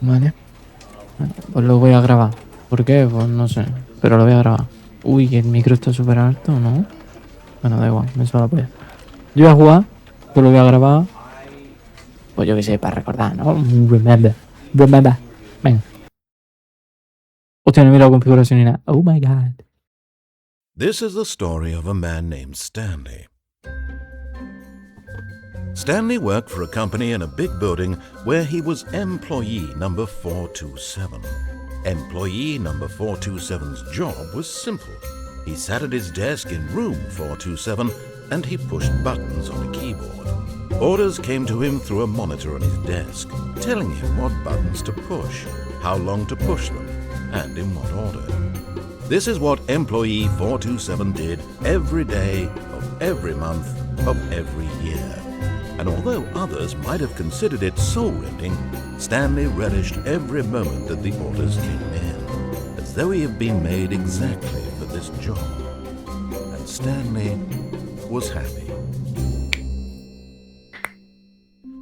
Vale. Bueno, pues lo voy a grabar. ¿Por qué? Pues no sé. Pero lo voy a grabar. Uy, que el micro está súper alto, ¿no? Bueno, da igual, me suena la polla. Yo voy a jugar, pues lo voy a grabar. Pues yo qué sé, para recordar, ¿no? Remember. Remember. Venga. Hostia, no mira la configuración ni nada. Oh my god. This is the story of a man named Stanley. Stanley worked for a company in a big building where he was employee number 427. Employee number 427's job was simple. He sat at his desk in room 427 and he pushed buttons on a keyboard. Orders came to him through a monitor on his desk, telling him what buttons to push, how long to push them, and in what order. This is what employee 427 did every day of every month of every year. And although others might have considered it soul-rending, Stanley relished every moment that the orders came in, as though he had been made exactly for this job. And Stanley was happy.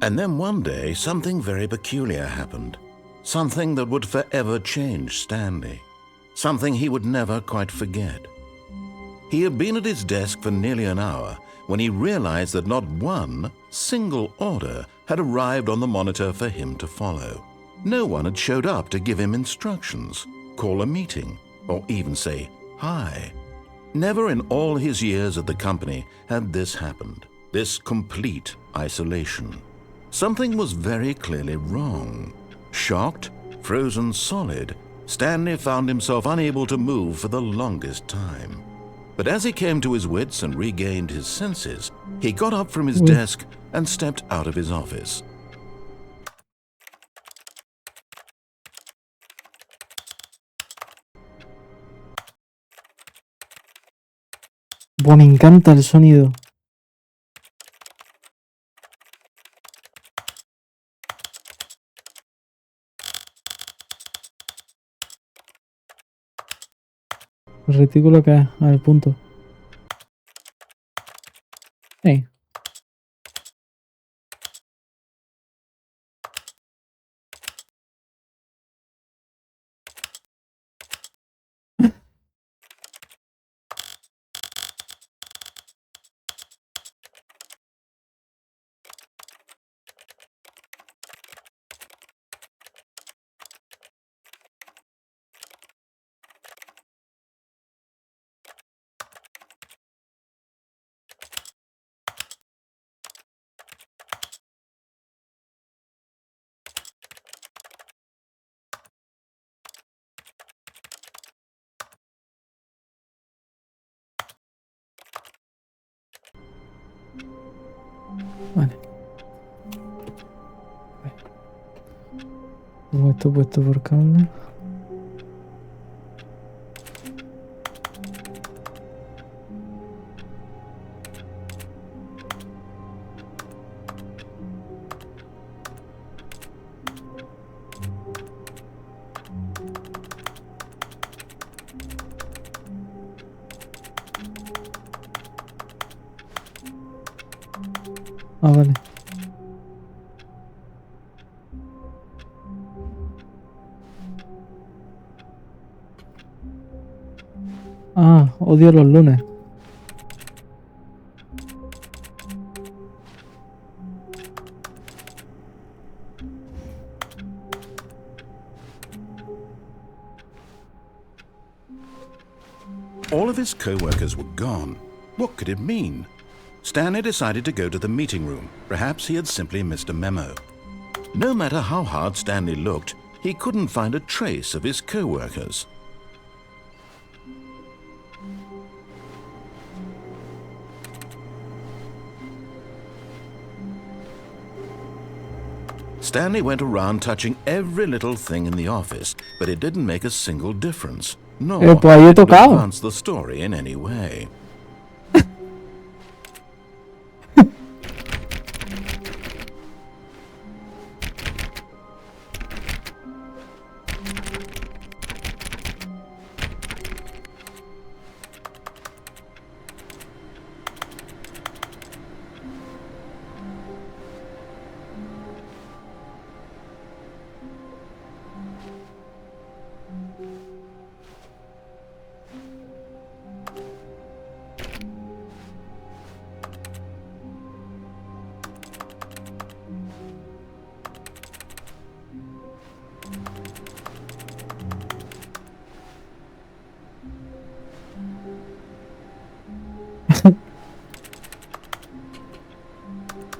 And then one day, something very peculiar happened. Something that would forever change Stanley. Something he would never quite forget. He had been at his desk for nearly an hour when he realized that not one single order had arrived on the monitor for him to follow. No one had showed up to give him instructions, call a meeting, or even say hi. Never in all his years at the company had this happened, this complete isolation. Something was very clearly wrong. Shocked, frozen solid, Stanley found himself unable to move for the longest time. But as he came to his wits and regained his senses, he got up from his desk and stepped out of his office. Buah, me encanta el sonido. El retículo que es, a ver, punto. Sí. Vale. Tengo esto puesto por cable. Ah, vale. Ah, odio los lunes. All of his co-workers were gone. What could it mean? Stanley decided to go to the meeting room. Perhaps he had simply missed a memo. No matter how hard Stanley looked, he couldn't find a trace of his co-workers. Stanley went around touching every little thing in the office, but it didn't make a single difference, nor did it advance the story in any way.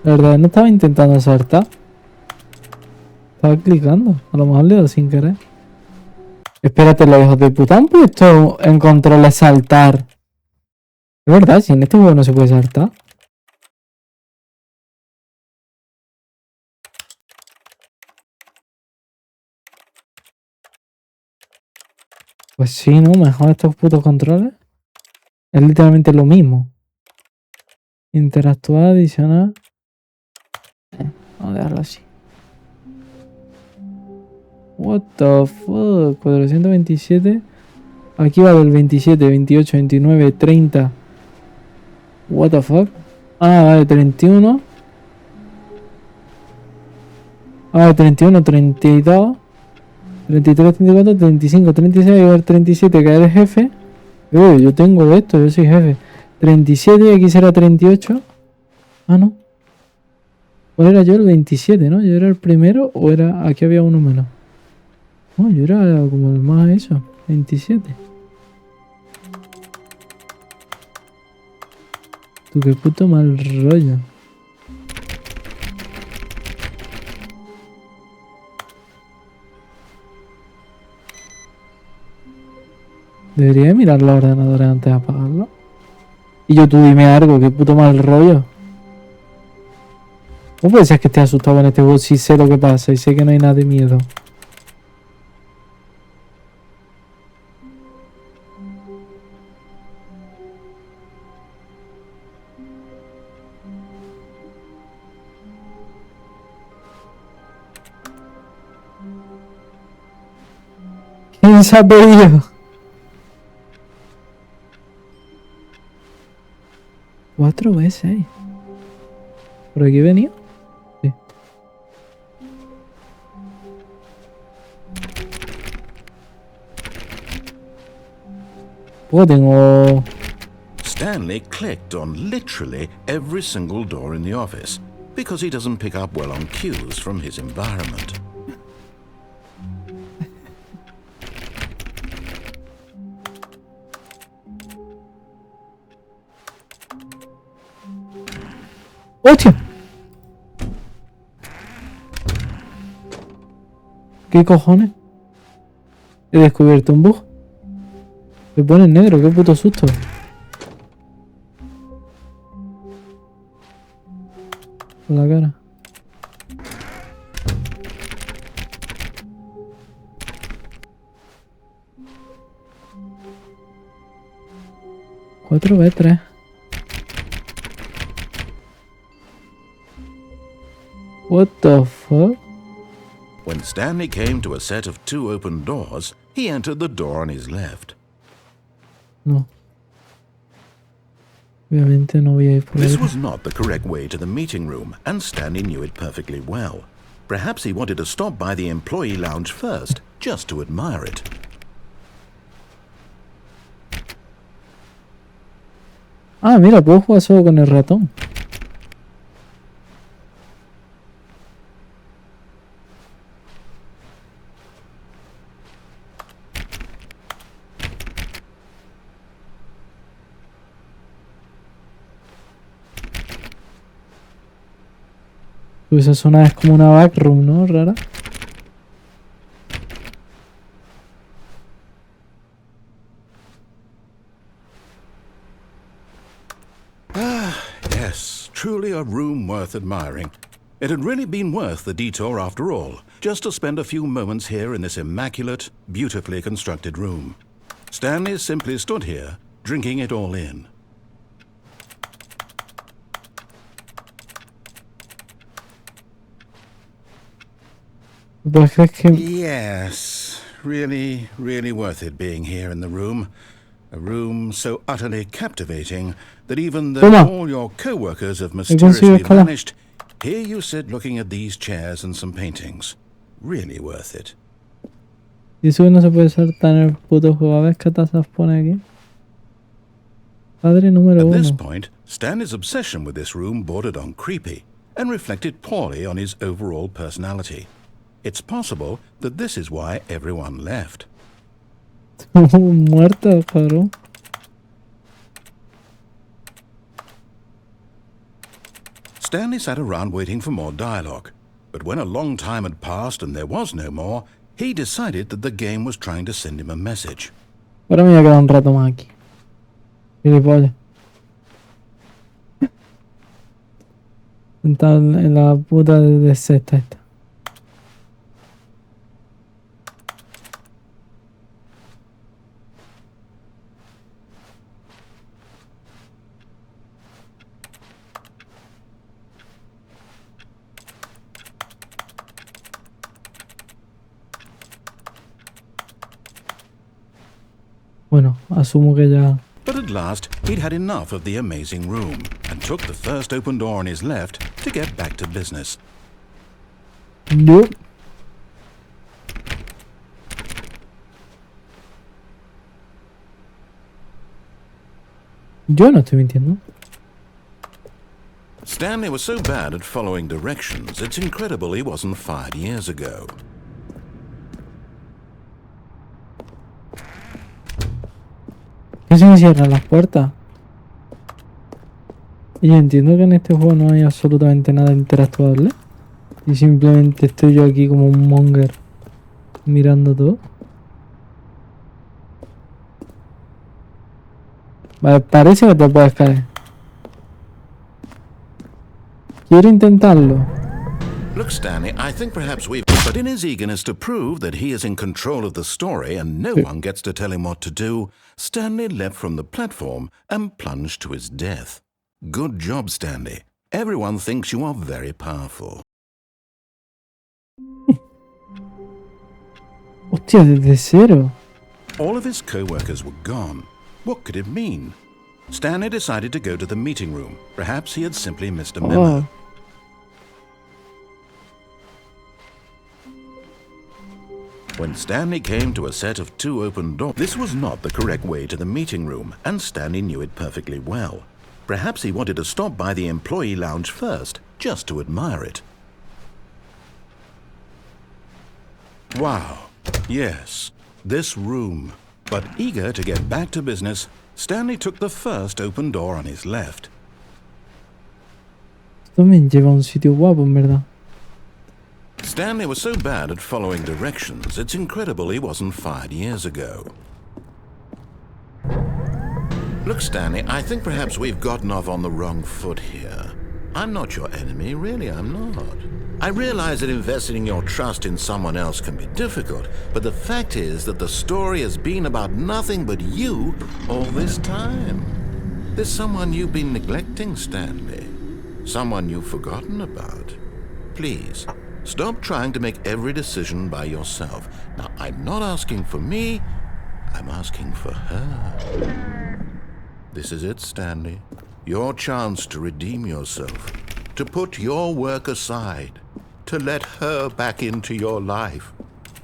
La verdad, no estaba intentando saltar. Estaba clicando. A lo mejor le he dado sin querer. Espérate, los hijos de puta han puesto en controles saltar. Es verdad, si en este juego no se puede saltar. Pues sí, ¿no? Mejor estos putos controles. Es literalmente lo mismo. Interactuar, adicionar. Vamos a dejarlo así. What the fuck. 427. Aquí va del 27, 28, 29, 30. What the fuck. Ah, vale, 31. Ah, 31, 32. 33, 34, 35, 36. Y el 37 que eres jefe. Yo tengo esto, yo soy jefe. 37 y aquí será 38. Ah, no. ¿Cuál era yo? El 27, ¿no? ¿Yo era el primero o era... Aquí había uno menos? No, yo era como el más eso. 27. Tú qué puto mal rollo. Debería mirar los ordenadores antes de apagarlo. Y yo, tú dime algo, qué puto mal rollo. ¿Cómo puede ser que esté asustado en este juego si sé lo que pasa y sé que no hay nada de miedo? ¿Quién se ha pedido? 4 veces. ¿Por aquí venía? Sí. Pues tengo... Stanley clicked on literally every single door in the office because he doesn't pick up well on cues from his environment. ¡Hostia! ¿Qué cojones? He descubierto un bug. Se pone en negro, qué puto susto. Por la cara. Cuatro V3. What the fuck? When Stanley came to a set of 2 open doors, he entered the door on his left. No. Obviamente no voy a ir por This ahí. was not the correct way to the meeting room, and Stanley knew it perfectly well. Perhaps he wanted to stop by the employee lounge first, just to admire it. Ah, mira, puedo jugar solo con el ratón. Pues esa zona es como una backroom, ¿no? Rara. Yes, truly a room worth admiring. It had really been worth the detour after all, just to spend a few moments here in this immaculate, beautifully constructed room. Stanley simply stood here, drinking it all in. Pues es que... Yes, really, really worth it being here in the room. A room so utterly captivating that even though Toma. all your co-workers have conseguido mysteriously escalar. vanished, here you sit looking at these chairs and some paintings. Really worth it. Y eso que no se puede saltar en el puto juego. A ver qué tasas pone aquí. Padre número At this 1. point, Stanley's obsession with this room bordered on creepy and reflected poorly on his overall personality. It's possible that this is why everyone left. Muerta, cabrón. Stanley sat around waiting for more dialogue. But when a long time had passed and there was no more, he decided that the game was trying to send him a message. Ahora me voy a quedar un rato más aquí. Gilipollas. Sentado en la puta de cesta esta. Bueno, asumo que ya... But at last, he'd had enough of the amazing room and took the first open door on his left to get back to business. Yo... Yo no estoy mintiendo. Stanley was so bad at following directions, it's incredible he wasn't fired years ago. ¿Qué se me cierran las puertas? Y entiendo que en este juego no hay absolutamente nada interactuable. Y simplemente estoy yo aquí como un monger mirando todo. Vale, parece que te puedes caer. Quiero intentarlo. Look, Stanley, I think perhaps we've... But in his eagerness to prove that he is in control of the story and no one gets to tell him what to do, Stanley leapt from the platform and plunged to his death. Good job, Stanley. Everyone thinks you are very powerful. Hostia, desde cero. All of his co-workers were gone. What could it mean? Stanley decided to go to the meeting room. Perhaps he had simply missed a memo. Oh. When Stanley came to a set of 2 open doors, this was not the correct way to the meeting room, and Stanley knew it perfectly well. Perhaps he wanted to stop by the employee lounge first, just to admire it. Wow, yes, this room. But eager to get back to business, Stanley took the first open door on his left. Esto me lleva a un sitio guapo, en verdad. Stanley was so bad at following directions, it's incredible he wasn't fired years ago. Look, Stanley, I think perhaps we've gotten off on the wrong foot here. I'm not your enemy, really, I'm not. I realize that investing your trust in someone else can be difficult, but the fact is that the story has been about nothing but you all this time. There's someone you've been neglecting, Stanley. Someone you've forgotten about. Please, stop trying to make every decision by yourself. Now, I'm not asking for me, I'm asking for her. This is it, Stanley. Your chance to redeem yourself, to put your work aside, to let her back into your life.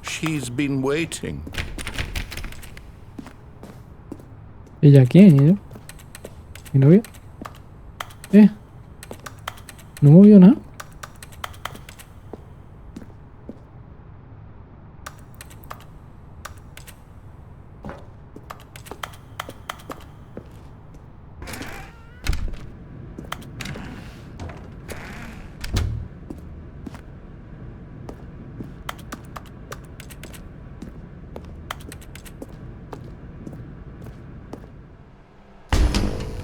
She's been waiting. ¿Ella quién? ¿Yo? ¿Mi novio? No movió nada.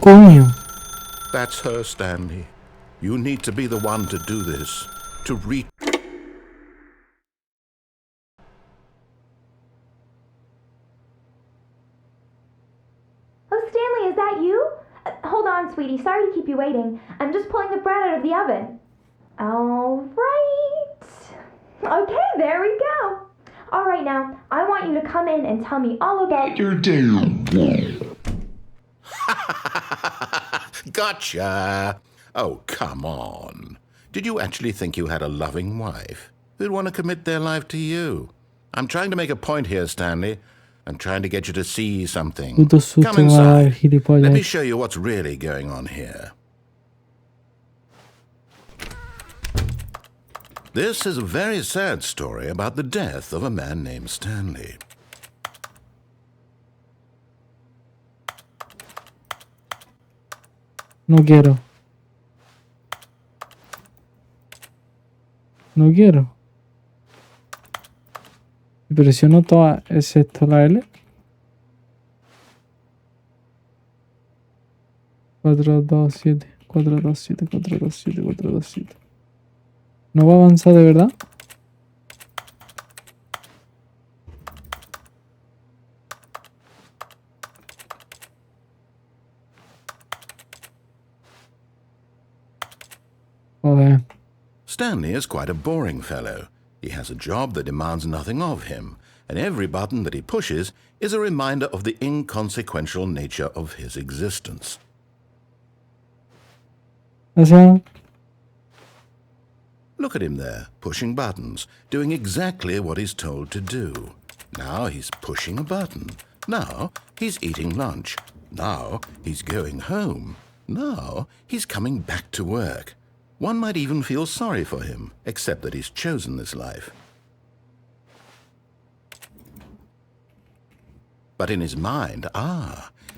Coño. That's her, Stanley. You need to be the one to do this, to reach. Oh, Stanley, is that you? Hold on, sweetie. Sorry to keep you waiting. I'm just pulling the bread out of the oven. All right. Okay, there we go. All right, now, I want you to come in and tell me all about your day. Gotcha! Oh, come on. Did you actually think you had a loving wife who'd want to commit their life to you? I'm trying to make a point here, Stanley. I'm trying to get you to see something. Puto susto Come me va a dar, inside. gilipollas. Let me show you what's really going on here. This is a very sad story about the death of a man named Stanley. No quiero. No quiero. Si presiono toda, ¿es esto la L? 4, 2, 7, 4, 2, 7, 4, 2, 7, 4, 2, 7. ¿No va a avanzar de verdad? Joder. Stanley is quite a boring fellow. He has a job that demands nothing of him, and every button that he pushes is a reminder of the inconsequential nature of his existence. Gracias. Look at him there, pushing buttons, doing exactly what he's told to do. Now he's pushing a button. Now he's eating lunch. Now he's going home. Now he's coming back to work. One might even feel sorry for him, except that he's chosen this life. But in his mind,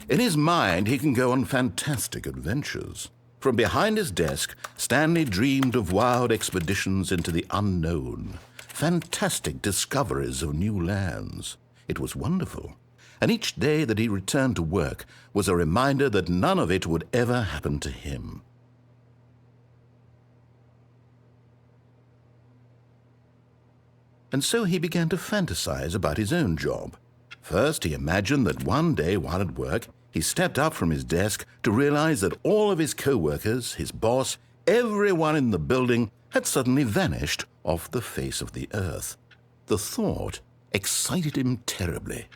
he can go on fantastic adventures. From behind his desk, Stanley dreamed of wild expeditions into the unknown, fantastic discoveries of new lands. It was wonderful, and each day that he returned to work was a reminder that none of it would ever happen to him. And so he began to fantasize about his own job. First, he imagined that one day while at work, he stepped up from his desk to realize that all of his co-workers, his boss, everyone in the building had suddenly vanished off the face of the earth. The thought excited him terribly.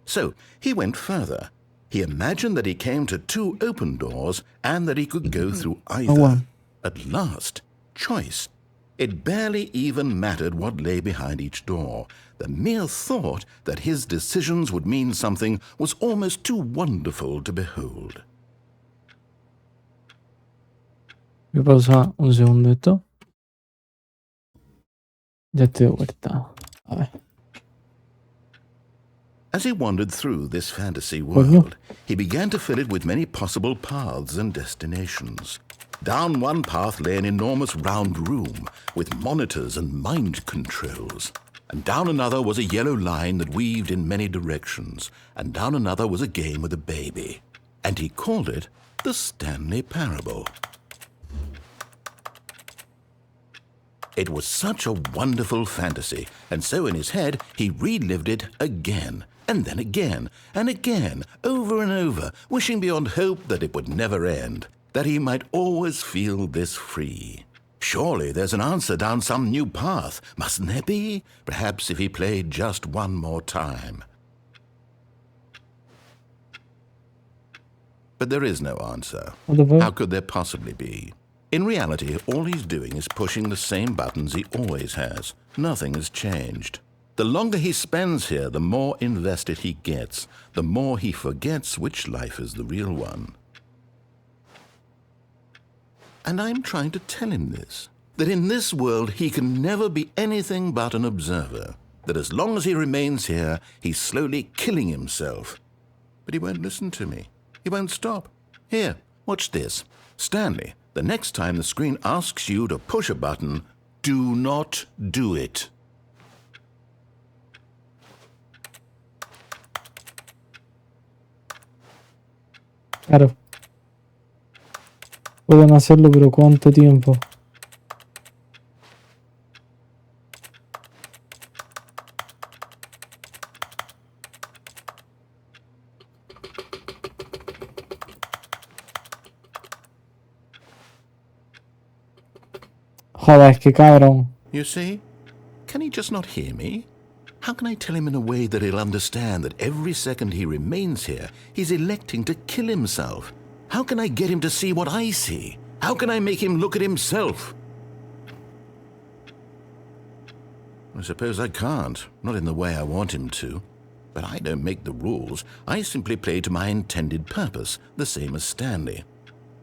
So he went further. He imagined that he came to 2 open doors and that he could go through either. At last, choice. It barely even mattered what lay behind each door. The mere thought that his decisions would mean something was almost too wonderful to behold. Voy a pausar un segundo esto. Ya estoy de vuelta. A ver. As he wandered through this fantasy world, he began to fill it with many possible paths and destinations. Down one path lay an enormous round room with monitors and mind controls. And down another was a yellow line that weaved in many directions. And down another was a game with a baby. And he called it the Stanley Parable. It was such a wonderful fantasy, and so in his head he relived it again, and then again, and again, over and over, wishing beyond hope that it would never end, that he might always feel this free. Surely there's an answer down some new path, mustn't there be? Perhaps if he played just one more time. But there is no answer. How could there possibly be? In reality, all he's doing is pushing the same buttons he always has. Nothing has changed. The longer he spends here, the more invested he gets, the more he forgets which life is the real one. And I'm trying to tell him this, that in this world he can never be anything but an observer, that as long as he remains here, he's slowly killing himself. But he won't listen to me. He won't stop. Here, watch this. Stanley, the next time the screen asks you to push a button, do not do it. Claro. Pueden hacerlo, pero ¿cuánto tiempo? Joder, qué cabrón. You see? Can he just not hear me? How can I tell him in a way that he'll understand that every second he remains here, he's electing to kill himself? How can I get him to see what I see? How can I make him look at himself? I suppose I can't, not in the way I want him to. But I don't make the rules. I simply play to my intended purpose, the same as Stanley.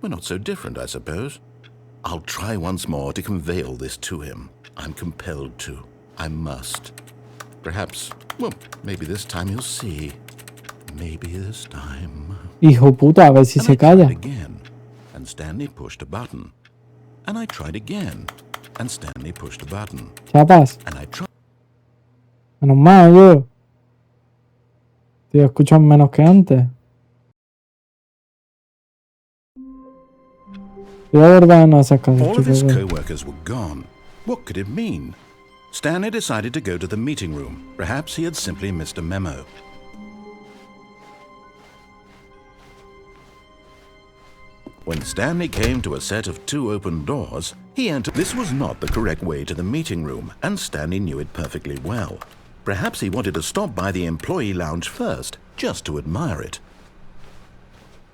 We're not so different, I suppose. I'll try once more to convey all this to him. I'm compelled to. I must. Perhaps, well, maybe this time he'll see. Maybe this time. Hijo puta, a ver si se calla. Again, and Stanley pushed a button. and I tried again, and Stanley pushed a button, Chapas. and I tried. Menos mal, yo. Tío, escuchan menos que antes. Yo de verdad no sé qué All of his chicos. co-workers were gone. What could it mean? Stanley decided to go to the meeting room. Perhaps he had simply missed a memo. When Stanley came to a set of 2 open doors, he entered. This was not the correct way to the meeting room, and Stanley knew it perfectly well. Perhaps he wanted to stop by the employee lounge first, just to admire it.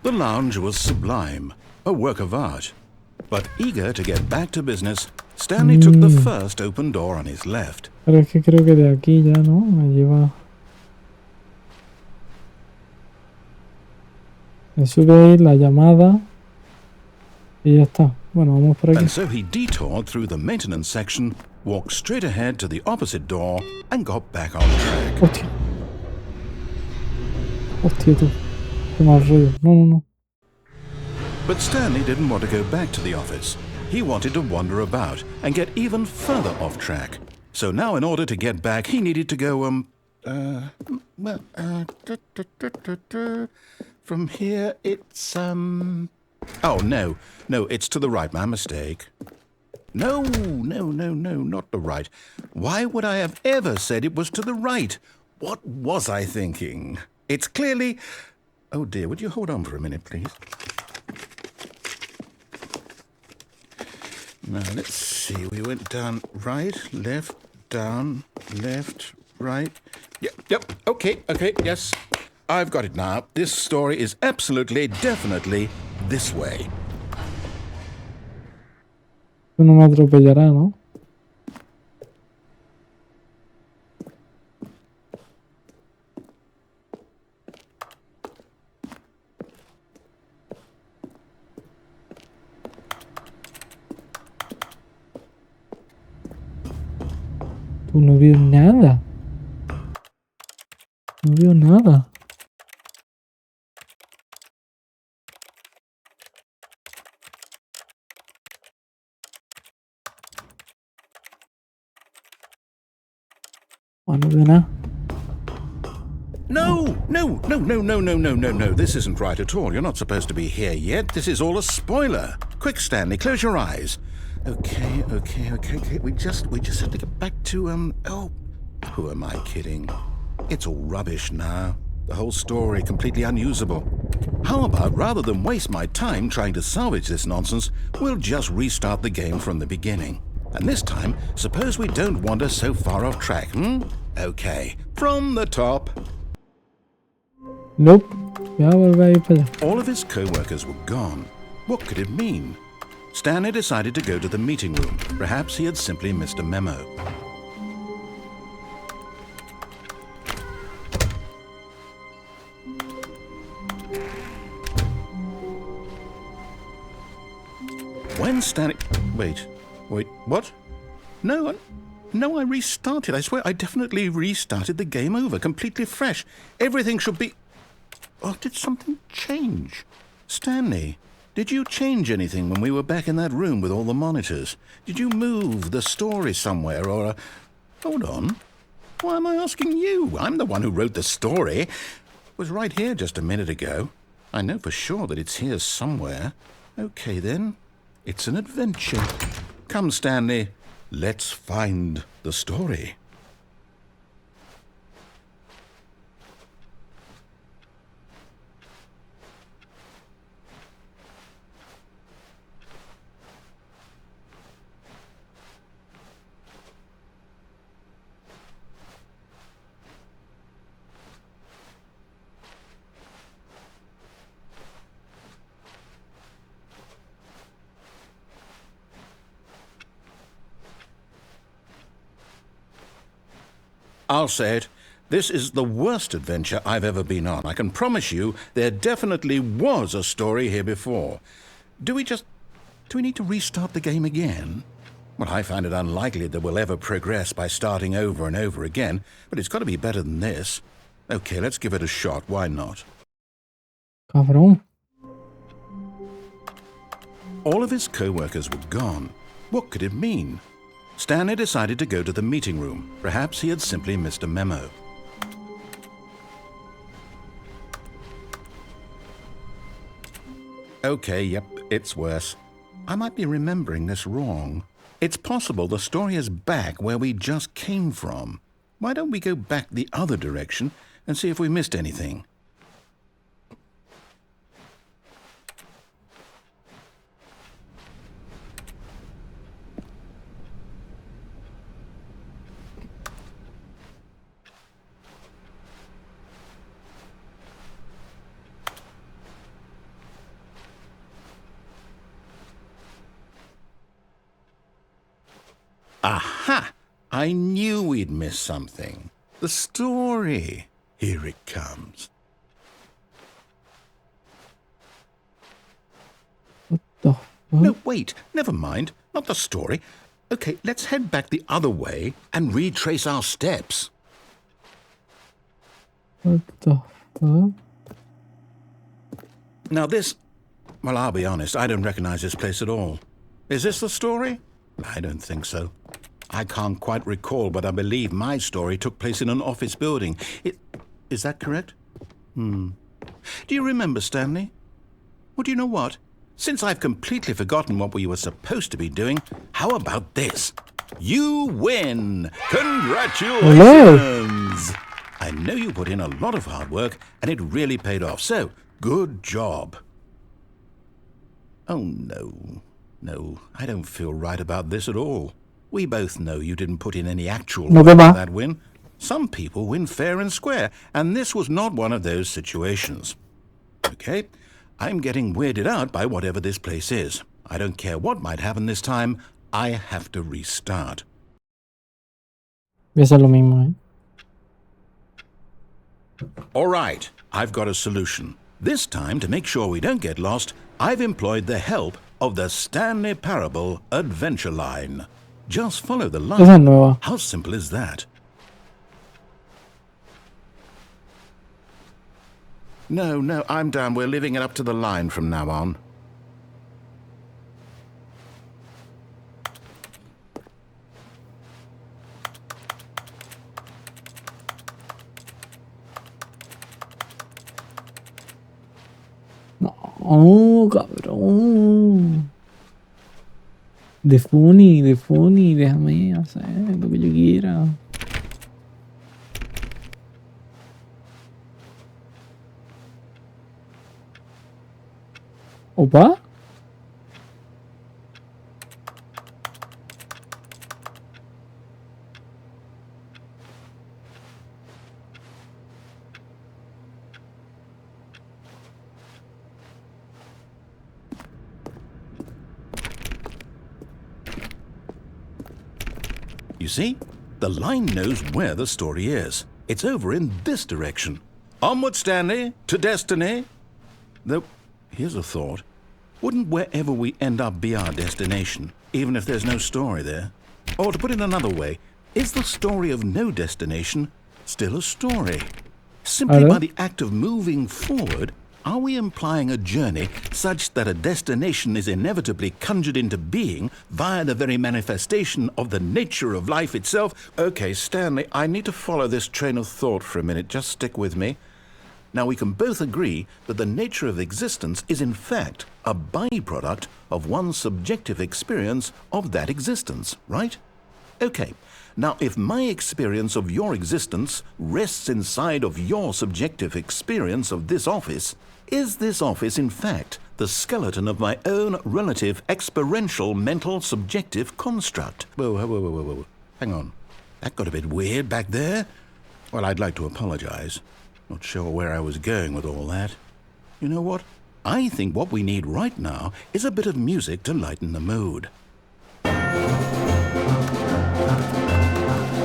The lounge was sublime, a work of art. But eager to get back to business, Stanley took the first open door on his left. Pero es que creo que de aquí ya, ¿no? Me lleva... Me sube ahí la llamada. Y ya está. Bueno, vamos por aquí. And so he detoured through the maintenance section, walked straight ahead to the opposite door, and got back on track. Hostia. Hostia, tú. Qué mal rollo. No, no, no. But Stanley didn't want to go back to the office. He wanted to wander about and get even further off track. So now in order to get back, he needed to go, from here it's, oh, no, it's to the right, my mistake. No, not the right. Why would I have ever said it was to the right? What was I thinking? It's clearly... Oh dear, would you hold on for a minute, please? Now, let's see. We went down, right, left, down, left, right. Yep, okay, yes. I've got it now. This story is absolutely, definitely this way. Tú no me atropellará, ¿no? Tú no veo nada. No veo nada. No veo nada. No. This isn't right at all. You're not supposed to be here yet. This is all a spoiler. Quick, Stanley, close your eyes. Okay. We just have to get back to, oh, who am I kidding? It's all rubbish now. The whole story completely unusable. How about, rather than waste my time trying to salvage this nonsense, we'll just restart the game from the beginning. And this time, suppose we don't wander so far off track, Okay, from the top. Nope. Ya volver a ir para allá. All of his co-workers were gone. What could it mean? Stanley decided to go to the meeting room. Perhaps he had simply missed a memo. When Stanley... Wait, what? No, I restarted. I swear, I definitely restarted the game over, completely fresh. Everything should be... Oh, did something change? Stanley, did you change anything when we were back in that room with all the monitors? Did you move the story somewhere, or... Hold on. Why am I asking you? I'm the one who wrote the story. It was right here just a minute ago. I know for sure that it's here somewhere. Okay, then. It's an adventure. Come, Stanley. Let's find the story. I'll say it. This is the worst adventure I've ever been on. I can promise you there definitely was a story here before. Do we need to restart the game again? Well, I find it unlikely that we'll ever progress by starting over and over again, but it's got to be better than this. Okay, let's give it a shot. Why not? Cabrón. All of his co-workers were gone. What could it mean? Stanley decided to go to the meeting room. Perhaps he had simply missed a memo. Okay, yep, it's worse. I might be remembering this wrong. It's possible the story is back where we just came from. Why don't we go back the other direction and see if we missed anything? Aha! I knew we'd miss something. The story. Here it comes. What the fuck? No, wait. Never mind. Not the story. Okay, let's head back the other way and retrace our steps. What the fuck? Now this... Well, I'll be honest. I don't recognize this place at all. Is this the story? I don't think so. I can't quite recall, but I believe my story took place in an office building. Is that correct? Do you remember, Stanley? Well, do you know what? Since I've completely forgotten what we were supposed to be doing, how about this? You win! Congratulations! Hello. I know you put in a lot of hard work, and it really paid off, so good job. Oh, no. No, I don't feel right about this at all. We both know you didn't put in any actual No, work Baba. for that win. Some people win fair and square, and this was not one of those situations. Okay, I'm getting weirded out by whatever this place is. I don't care what might happen this time. I have to restart. Voy a hacer lo mismo, All right, I've got a solution. This time, to make sure we don't get lost, I've employed the help of the Stanley Parable Adventure Line. Just follow the line. Esa es nueva. How simple is that? No, I'm down. We're leaving it up to the line from now on. No, cabrón. De funny, déjame hacer lo que yo quiera. Opa. You see? The line knows where the story is. It's over in this direction. Onward, Stanley, to destiny. Though, here's a thought. Wouldn't wherever we end up be our destination, even if there's no story there? Or to put it another way, is the story of no destination still a story? Simply Hello? by the act of moving forward, are we implying a journey such that a destination is inevitably conjured into being via the very manifestation of the nature of life itself? Okay, Stanley, I need to follow this train of thought for a minute. Just stick with me. Now, we can both agree that the nature of existence is in fact a byproduct of one's subjective experience of that existence, right? Okay. Now, if my experience of your existence rests inside of your subjective experience of this office, is this office, in fact, the skeleton of my own relative experiential mental subjective construct? Whoa. Hang on. That got a bit weird back there. Well, I'd like to apologize. Not sure where I was going with all that. You know what? I think what we need right now is a bit of music to lighten the mood.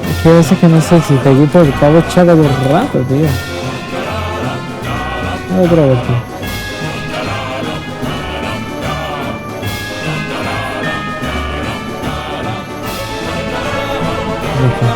Es que a veces que necesito aquí por el cabo chaca de rato, tío. Otra vez, tío. Listo.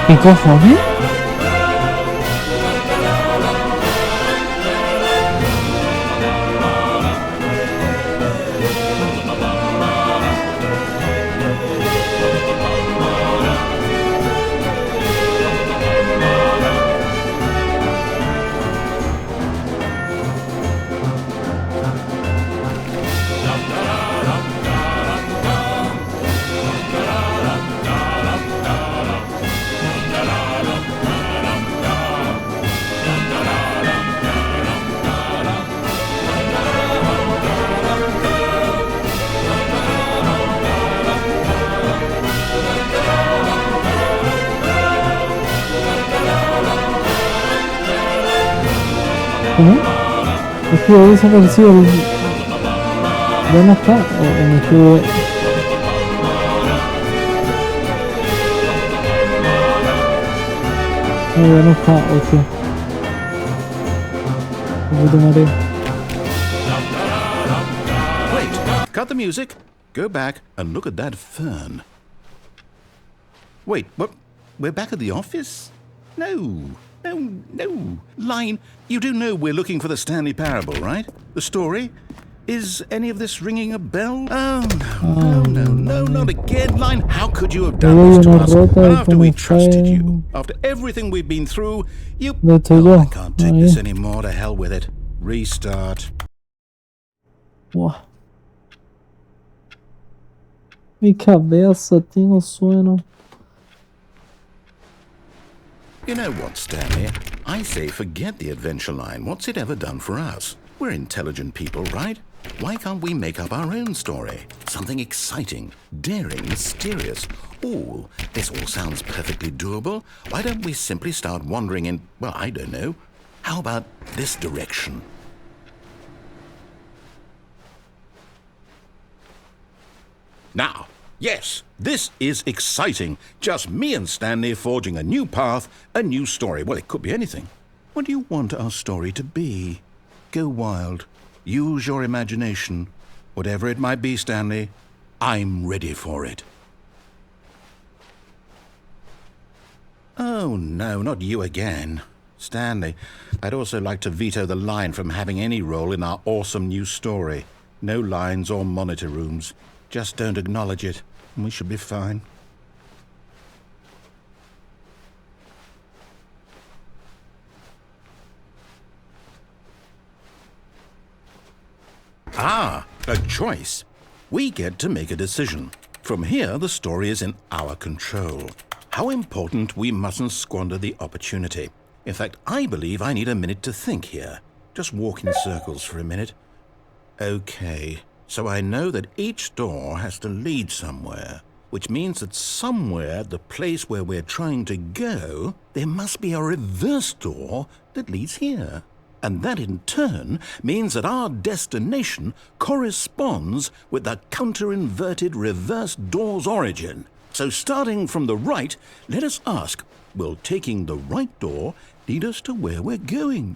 ¿Qué cojones? ¿Cómo? Es que había desaparecido el... ¿Ya no está? O me estuve... No, ya no está, hostia. Un puto mareo. Wait, cut the music, go back and look at that fern. Wait, what? We're back at the office? No. Line, you do know we're looking for the Stanley Parable, right? The story? Is any of this ringing a bell? Oh, no, not again. Line, how could you have done this to us? And after we trusted you, after everything we've been through, you... Oh, I can't take this anymore. To hell with it. Restart. Uau. Mi cabeça tem um sono. You know what, Stanley? I say forget the adventure line. What's it ever done for us? We're intelligent people, right? Why can't we make up our own story? Something exciting, daring, mysterious. Ooh, this all sounds perfectly doable. Why don't we simply start wandering in, well, I don't know. How about this direction? Now, yes, this is exciting. Just me and Stanley forging a new path, a new story. Well, it could be anything. What do you want our story to be? Go wild. Use your imagination. Whatever it might be, Stanley, I'm ready for it. Oh, no, not you again. Stanley, I'd also like to veto the line from having any role in our awesome new story. No lines or monitor rooms. Just don't acknowledge it, and we should be fine. Ah, a choice. We get to make a decision. From here, the story is in our control. How important, we mustn't squander the opportunity. In fact, I believe I need a minute to think here. Just walk in circles for a minute. Okay, so I know that each door has to lead somewhere, which means that somewhere at the place where we're trying to go, there must be a reverse door that leads here. And that in turn means that our destination corresponds with the counter-inverted reverse door's origin. So starting from the right, let us ask, will taking the right door lead us to where we're going?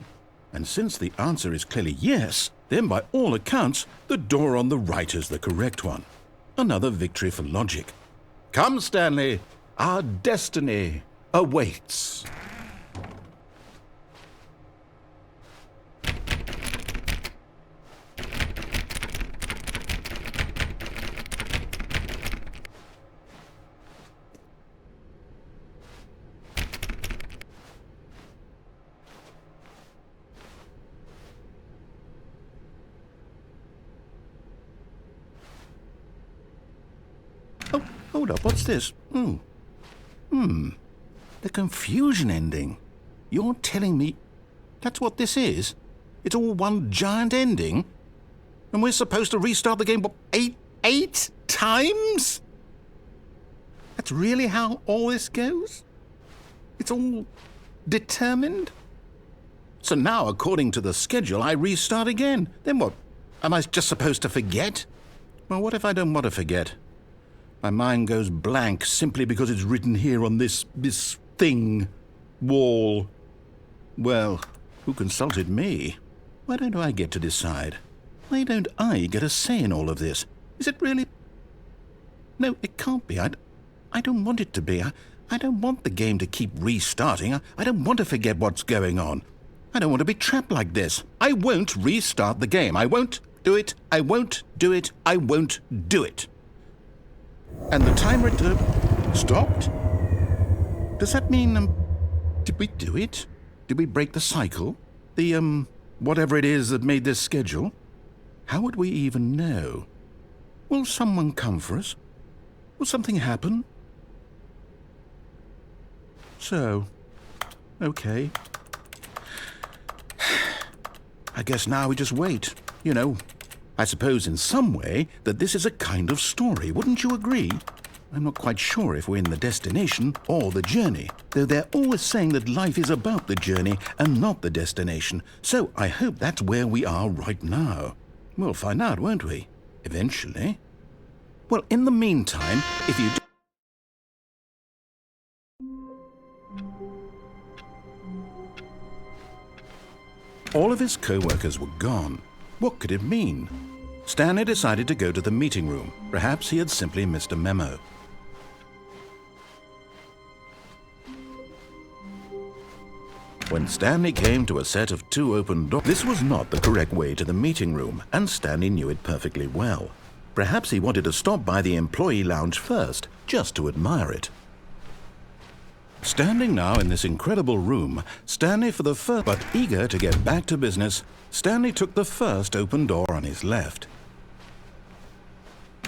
And since the answer is clearly yes, then by all accounts, the door on the right is the correct one. Another victory for logic. Come, Stanley, our destiny awaits. Hold up, what's this? The confusion ending. You're telling me that's what this is? It's all one giant ending? And we're supposed to restart the game, what, eight times? That's really how all this goes? It's all determined? So now, according to the schedule, I restart again. Then what? Am I just supposed to forget? Well, what if I don't want to forget? My mind goes blank simply because it's written here on this thing, wall. Well, who consulted me? Why don't I get to decide? Why don't I get a say in all of this? Is it really? No, it can't be. I don't want it to be. I don't want the game to keep restarting. I don't want to forget what's going on. I don't want to be trapped like this. I won't restart the game. I won't do it. I won't do it. I won't do it. And the timer stopped? Does that mean, did we do it? Did we break the cycle? The, whatever it is that made this schedule? How would we even know? Will someone come for us? Will something happen? So, okay. I guess now we just wait. You know, I suppose in some way that this is a kind of story, wouldn't you agree? I'm not quite sure if we're in the destination or the journey, though they're always saying that life is about the journey and not the destination, so I hope that's where we are right now. We'll find out, won't we? Eventually. Well, in the meantime, if you... All of his co-workers were gone. What could it mean? Stanley decided to go to the meeting room. Perhaps he had simply missed a memo. When Stanley came to a set of 2 open doors, this was not the correct way to the meeting room, and Stanley knew it perfectly well. Perhaps he wanted to stop by the employee lounge first, just to admire it. Standing now in this incredible room, Stanley for the first, but eager to get back to business, Stanley took the first open door on his left.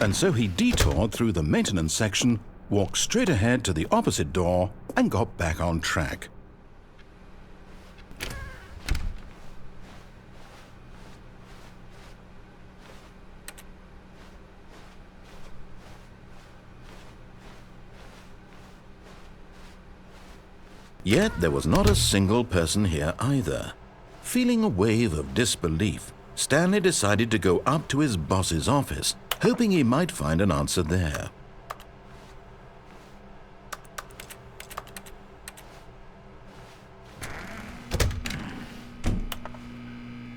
And so he detoured through the maintenance section, walked straight ahead to the opposite door, and got back on track. Yet there was not a single person here either. Feeling a wave of disbelief, Stanley decided to go up to his boss's office, hoping he might find an answer there.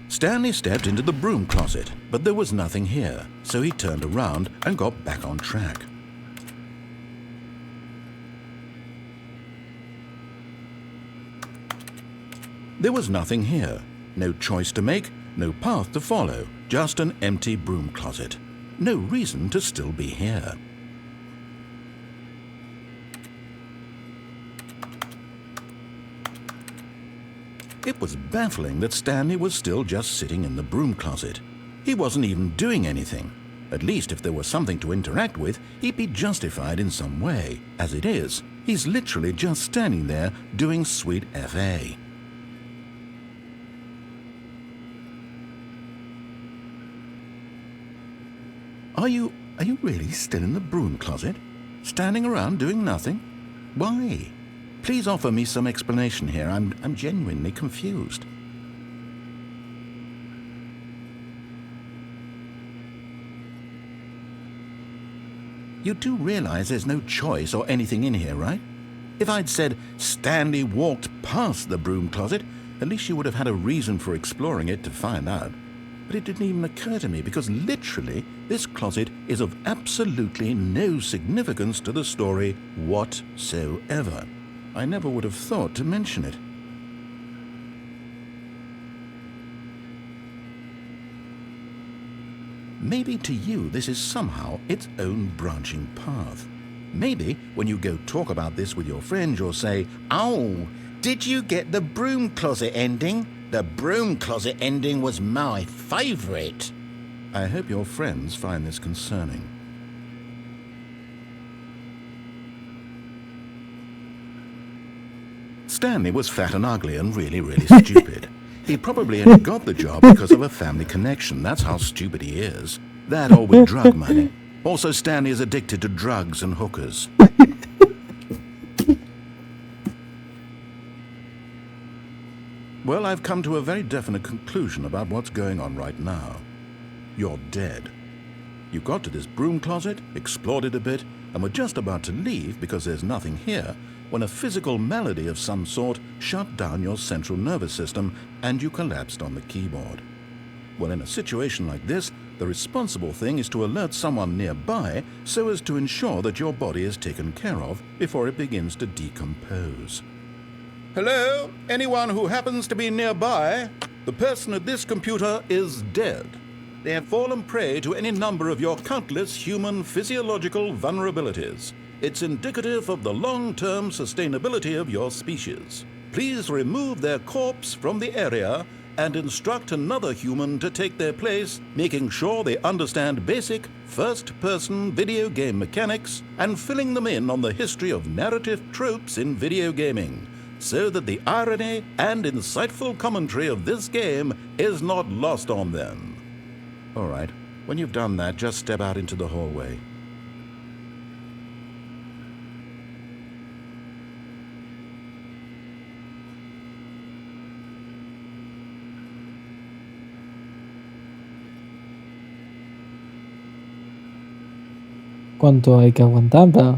Stanley stepped into the broom closet, but there was nothing here, so he turned around and got back on track. There was nothing here. No choice to make, no path to follow, just an empty broom closet. No reason to still be here. It was baffling that Stanley was still just sitting in the broom closet. He wasn't even doing anything. At least if there was something to interact with, he'd be justified in some way. As it is, he's literally just standing there doing sweet FA. Are you really still in the broom closet? Standing around doing nothing? Why? Please offer me some explanation here. I'm genuinely confused. You do realize there's no choice or anything in here, right? If I'd said Stanley walked past the broom closet, at least you would have had a reason for exploring it to find out. But it didn't even occur to me because literally this closet is of absolutely no significance to the story whatsoever. I never would have thought to mention it. Maybe to you this is somehow its own branching path. Maybe when you go talk about this with your friends you'll say, "Oh, did you get the broom closet ending? The broom closet ending was my favorite." I hope your friends find this concerning. Stanley was fat and ugly and really stupid. He probably only got the job because of a family connection. That's how stupid he is. That or with drug money. Also, Stanley is addicted to drugs and hookers. Well, I've come to a very definite conclusion about what's going on right now. You're dead. You got to this broom closet, explored it a bit, and were just about to leave because there's nothing here when a physical malady of some sort shut down your central nervous system and you collapsed on the keyboard. Well, in a situation like this, The responsible thing is to alert someone nearby so as to ensure that your body is taken care of before it begins to decompose. Hello? Anyone who happens to be nearby? The person at this computer is dead. They have fallen prey to any number of your countless human physiological vulnerabilities. It's indicative of the long-term sustainability of your species. Please remove their corpse from the area and instruct another human to take their place, making sure they understand basic first-person video game mechanics and filling them in on the history of narrative tropes in video gaming, so that the irony and insightful commentary of this game is not lost on them. All right, when you've done that, just step out into the hallway. ¿Cuánto hay que aguantar? Pa?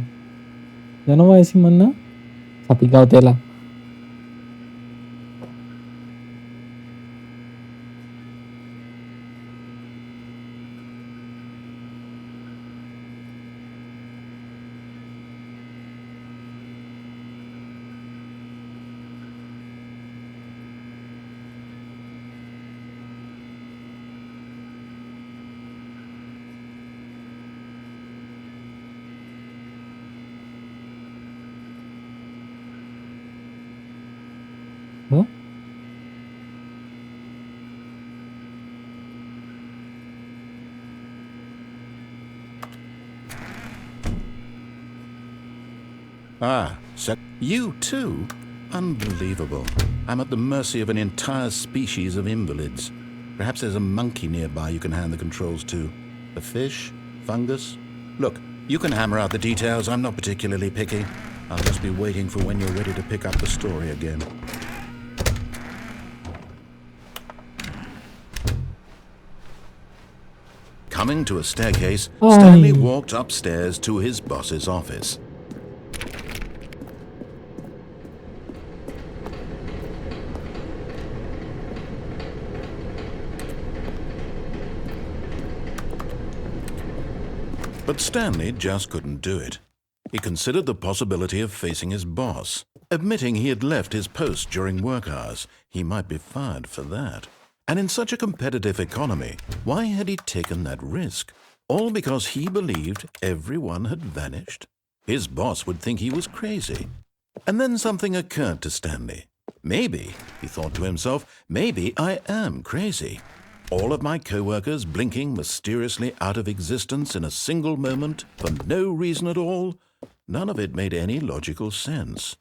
¿Ya no va a decir más nada? Se ha picado tela. ¿No? Ah, so you too? Unbelievable. I'm at the mercy of an entire species of invalids. Perhaps there's a monkey nearby you can hand the controls to. A fish? Fungus? Look, you can hammer out the details. I'm not particularly picky. I'll just be waiting for when you're ready to pick up the story again. Coming to a staircase, Stanley walked upstairs to his boss's office. But Stanley just couldn't do it. He considered the possibility of facing his boss. Admitting he had left his post during work hours, he might be fired for that. And in such a competitive economy, why had he taken that risk? All because he believed everyone had vanished? His boss would think he was crazy. And then something occurred to Stanley. Maybe, he thought to himself, maybe I am crazy. All of my co-workers blinking mysteriously out of existence in a single moment for no reason at all? None of it made any logical sense.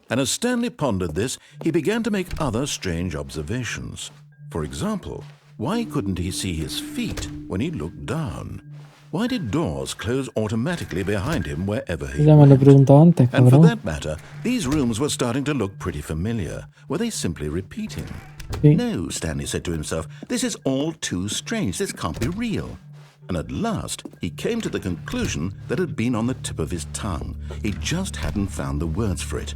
And as Stanley pondered this, he began to make other strange observations. For example, why couldn't he see his feet when he looked down? Why did doors close automatically behind him wherever he Ya me lo he went? preguntado antes, And for cabrón. that matter, these rooms were starting to look pretty familiar. Were they simply repeating? Sí. No, Stanley said to himself, this is all too strange. This can't be real. And at last, he came to the conclusion that had been on the tip of his tongue. He just hadn't found the words for it.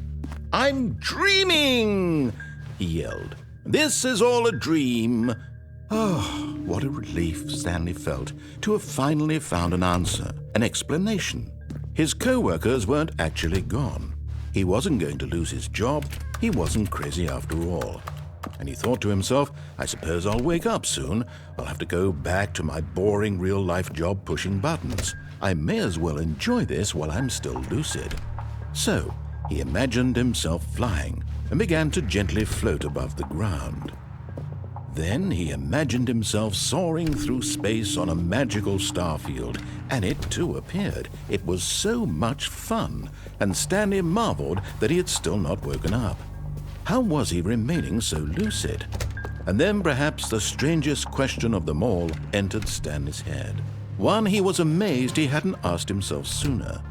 I'm dreaming, he yelled. This is all a dream. Oh, what a relief Stanley felt to have finally found an answer, an explanation. His co-workers weren't actually gone. He wasn't going to lose his job. He wasn't crazy after all. And he thought to himself, I suppose I'll wake up soon. I'll have to go back to my boring real-life job pushing buttons. I may as well enjoy this while I'm still lucid. So, he imagined himself flying and began to gently float above the ground. Then he imagined himself soaring through space on a magical starfield, and it too appeared. It was so much fun, and Stanley marveled that he had still not woken up. How was he remaining so lucid? And then perhaps the strangest question of them all entered Stanley's head. One he was amazed he hadn't asked himself sooner.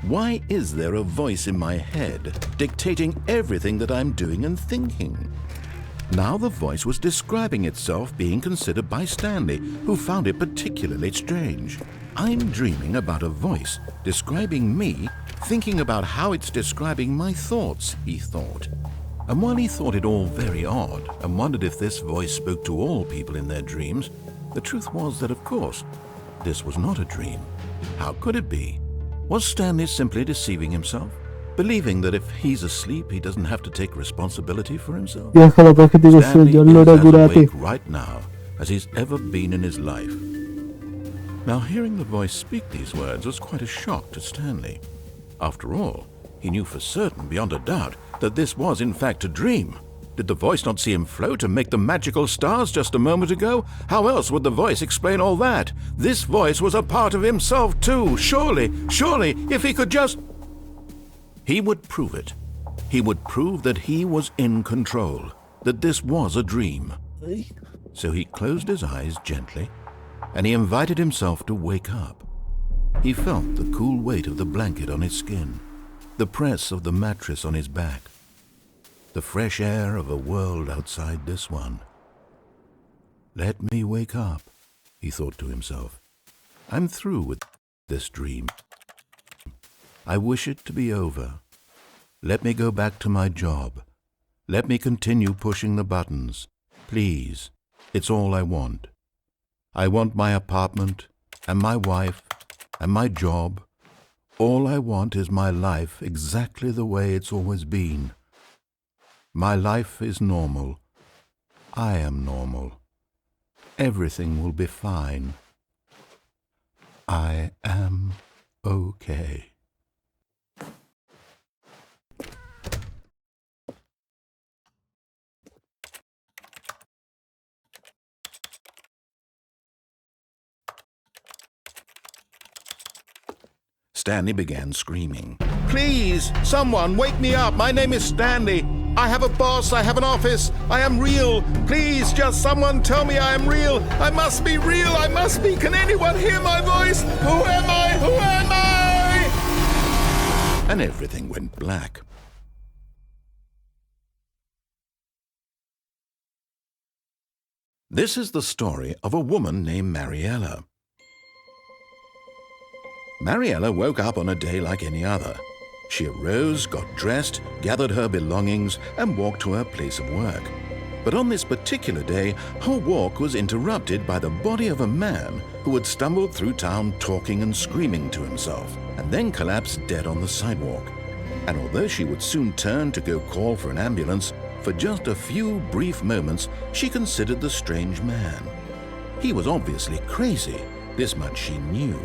Why is there a voice in my head dictating everything that I'm doing and thinking? Now the voice was describing itself being considered by Stanley, who found it particularly strange. I'm dreaming about a voice describing me, thinking about how it's describing my thoughts, he thought. And while he thought it all very odd and wondered if this voice spoke to all people in their dreams, The truth was that, of course, this was not a dream. How could it be? Was Stanley simply deceiving himself? Believing that if he's asleep, he doesn't have to take responsibility for himself? Déjalo práctico Stanley sueño, is allora as curate. awake right now as he's ever been in his life. Now, hearing the voice speak these words was quite a shock to Stanley. After all, he knew for certain, beyond a doubt, that this was in fact a dream. Did the voice not see him float and make the magical stars just a moment ago? How else would the voice explain all that? This voice was a part of himself too. Surely, if he could just... He would prove it. He would prove that he was in control, that this was a dream. So he closed his eyes gently, and he invited himself to wake up. He felt the cool weight of the blanket on his skin, the press of the mattress on his back, the fresh air of a world outside this one. Let me wake up, he thought to himself. I'm through with this dream. I wish it to be over. Let me go back to my job. Let me continue pushing the buttons. Please, it's all I want. I want my apartment, and my wife, and my job. All I want is my life exactly the way it's always been. My life is normal. I am normal. Everything will be fine. I am okay. Stanley began screaming. Please, someone, wake me up. My name is Stanley. I have a boss. I have an office. I am real. Please, just someone tell me I am real. I must be real. I must be. Can anyone hear my voice? Who am I? Who am I? And everything went black. This is the story of a woman named Mariella. Mariella woke up on a day like any other. She arose, got dressed, gathered her belongings, and walked to her place of work. But on this particular day, her walk was interrupted by the body of a man who had stumbled through town talking and screaming to himself, and then collapsed dead on the sidewalk. And although she would soon turn to go call for an ambulance, for just a few brief moments she considered the strange man. He was obviously crazy, this much she knew.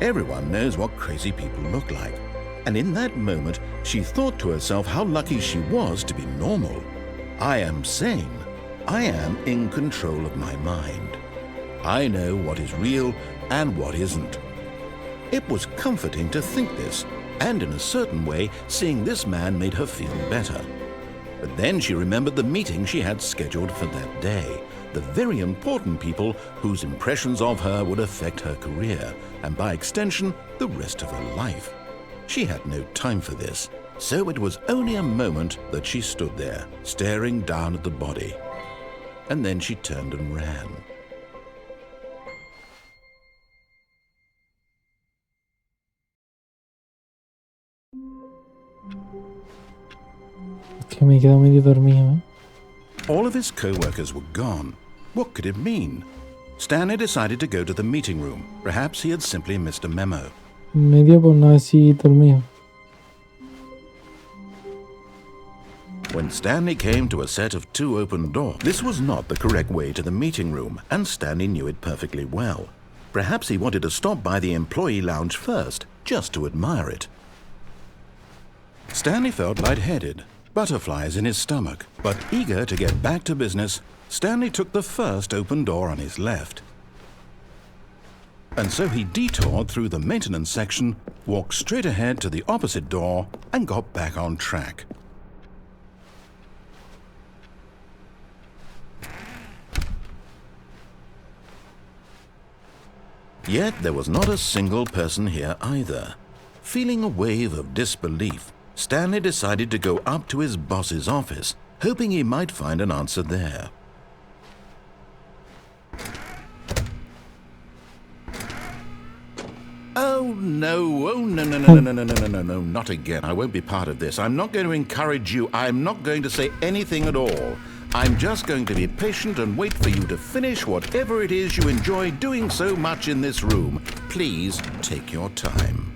Everyone knows what crazy people look like. And in that moment, she thought to herself how lucky she was to be normal. I am sane. I am in control of my mind. I know what is real and what isn't. It was comforting to think this, and in a certain way, seeing this man made her feel better. But then she remembered the meeting she had scheduled for that day, the very important people whose impressions of her would affect her career, and by extension, the rest of her life. She had no time for this, so it was only a moment that she stood there, staring down at the body. And then she turned and ran. Que me quedo medio dormido, ¿eh? All of his co-workers were gone. What could it mean? Stanley decided to go to the meeting room. Perhaps he had simply missed a memo. Medio por no así dormido. When Stanley came to a set of 2 open doors, this was not the correct way to the meeting room, and Stanley knew it perfectly well. Perhaps he wanted to stop by the employee lounge first, just to admire it. Stanley felt lightheaded, butterflies in his stomach, but eager to get back to business, Stanley took the first open door on his left. And so he detoured through the maintenance section, walked straight ahead to the opposite door, and got back on track. Yet there was not a single person here either. Feeling a wave of disbelief, Stanley decided to go up to his boss's office, hoping he might find an answer there. Oh no, no, not again. I won't be part of this. I'm not going to encourage you. I'm not going to say anything at all. I'm just going to be patient and wait for you to finish whatever it is you enjoy doing so much in this room. Please take your time.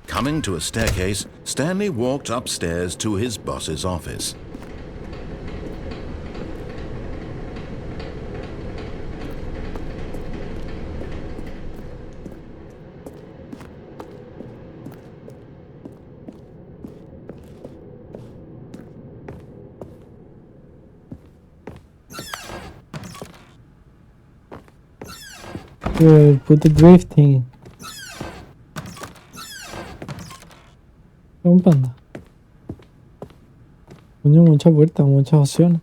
Coming to a staircase, Stanley walked upstairs to his boss's office. Good, put the drifting. Un panda. Coño, mucha vuelta, muchas opciones.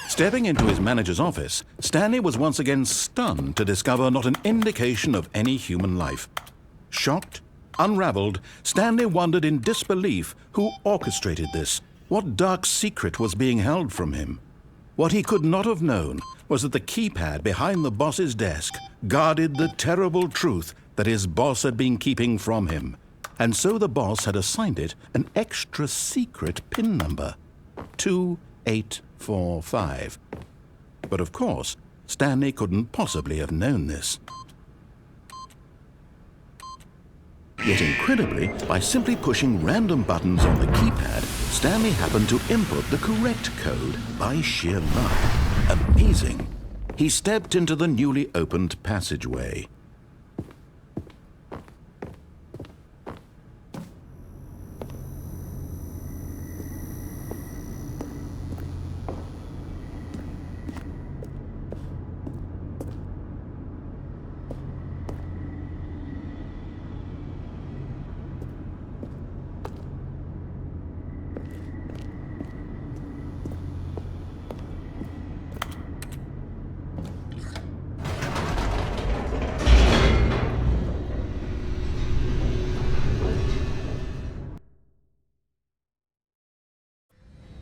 Stepping into his manager's office, Stanley was once again stunned to discover not an indication of any human life. Shocked, unraveled, Stanley wondered in disbelief who orchestrated this, what dark secret was being held from him. What he could not have known was that the keypad behind the boss's desk guarded the terrible truth that his boss had been keeping from him. And so the boss had assigned it an extra secret PIN number, 2845. But of course, Stanley couldn't possibly have known this. Yet incredibly, by simply pushing random buttons on the keypad, Stanley happened to input the correct code by sheer luck. Amazing. He stepped into the newly opened passageway.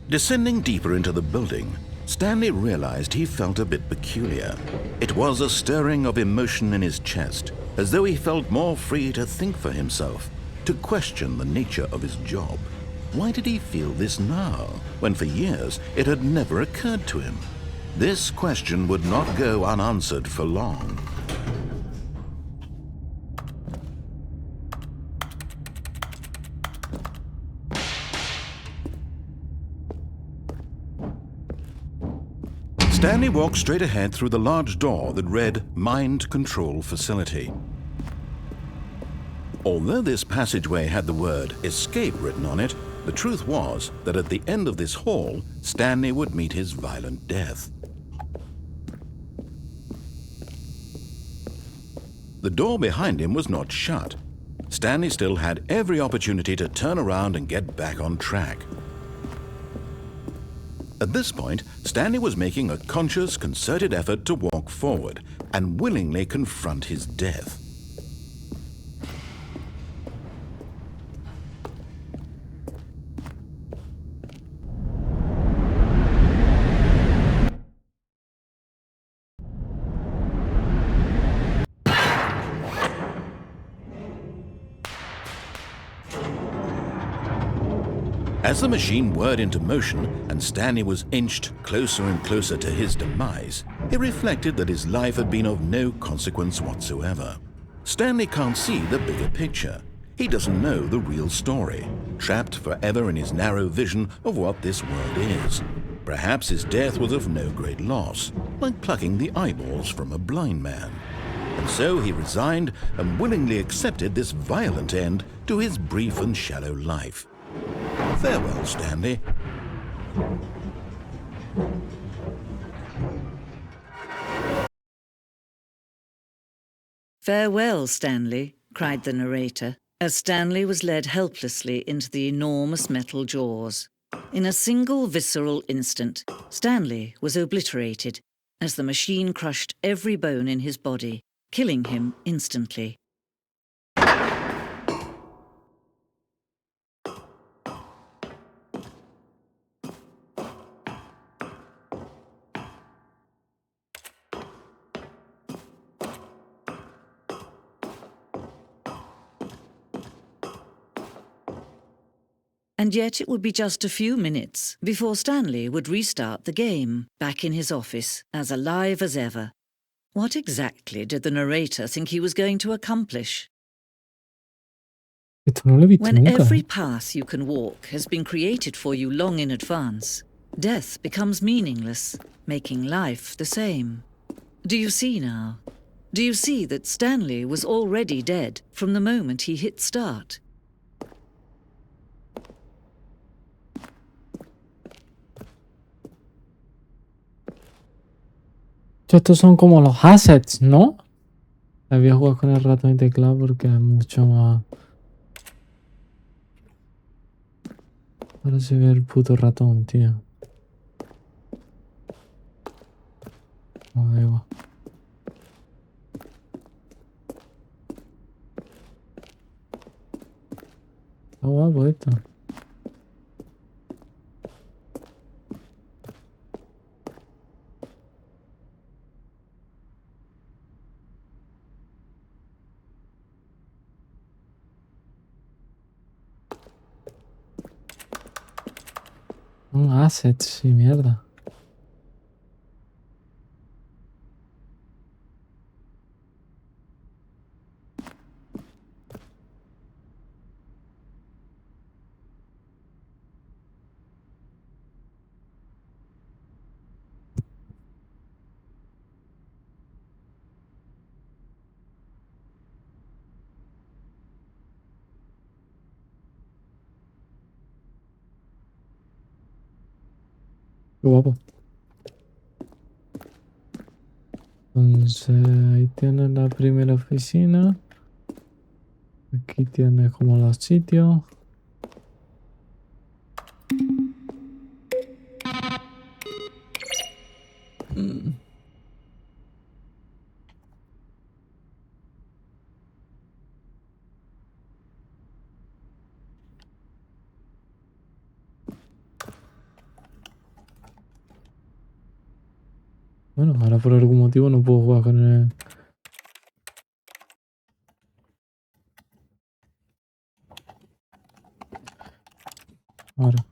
Descending deeper into the building, Stanley realized he felt a bit peculiar. It was a stirring of emotion in his chest, as though he felt more free to think for himself, to question the nature of his job. Why did he feel this now, when for years it had never occurred to him? This question would not go unanswered for long. Stanley walked straight ahead through the large door that read Mind Control Facility. Although this passageway had the word Escape written on it, the truth was that at the end of this hall, Stanley would meet his violent death. The door behind him was not shut. Stanley still had every opportunity to turn around and get back on track. At this point, Stanley was making a conscious, concerted effort to walk forward and willingly confront his death. As the machine whirred into motion and Stanley was inched closer and closer to his demise, he reflected that his life had been of no consequence whatsoever. Stanley can't see the bigger picture. He doesn't know the real story, trapped forever in his narrow vision of what this world is. Perhaps his death was of no great loss, like plucking the eyeballs from a blind man. And so he resigned and willingly accepted this violent end to his brief and shallow life. Farewell, Stanley. "Farewell, Stanley," cried the narrator, as Stanley was led helplessly into the enormous metal jaws. In a single visceral instant, Stanley was obliterated as the machine crushed every bone in his body, killing him instantly. And yet it would be just a few minutes before Stanley would restart the game, back in his office, as alive as ever. What exactly did the narrator think he was going to accomplish? Esto no lo he visto When nunca. every path you can walk has been created for you long in advance, death becomes meaningless, making life the same. Do you see now? Do you see that Stanley was already dead from the moment he hit start? Estos son como los assets, ¿no? La voy a jugar con el ratón y teclado porque es mucho más... Ahora se ve el puto ratón, tío. No, da igual. Está guapo esto. Un asset, sí, mierda. Qué guapo. Entonces, ahí tienes la primera oficina. Aquí tienes como los sitios. Bueno, ahora por algún motivo no puedo jugar con el... Ahora.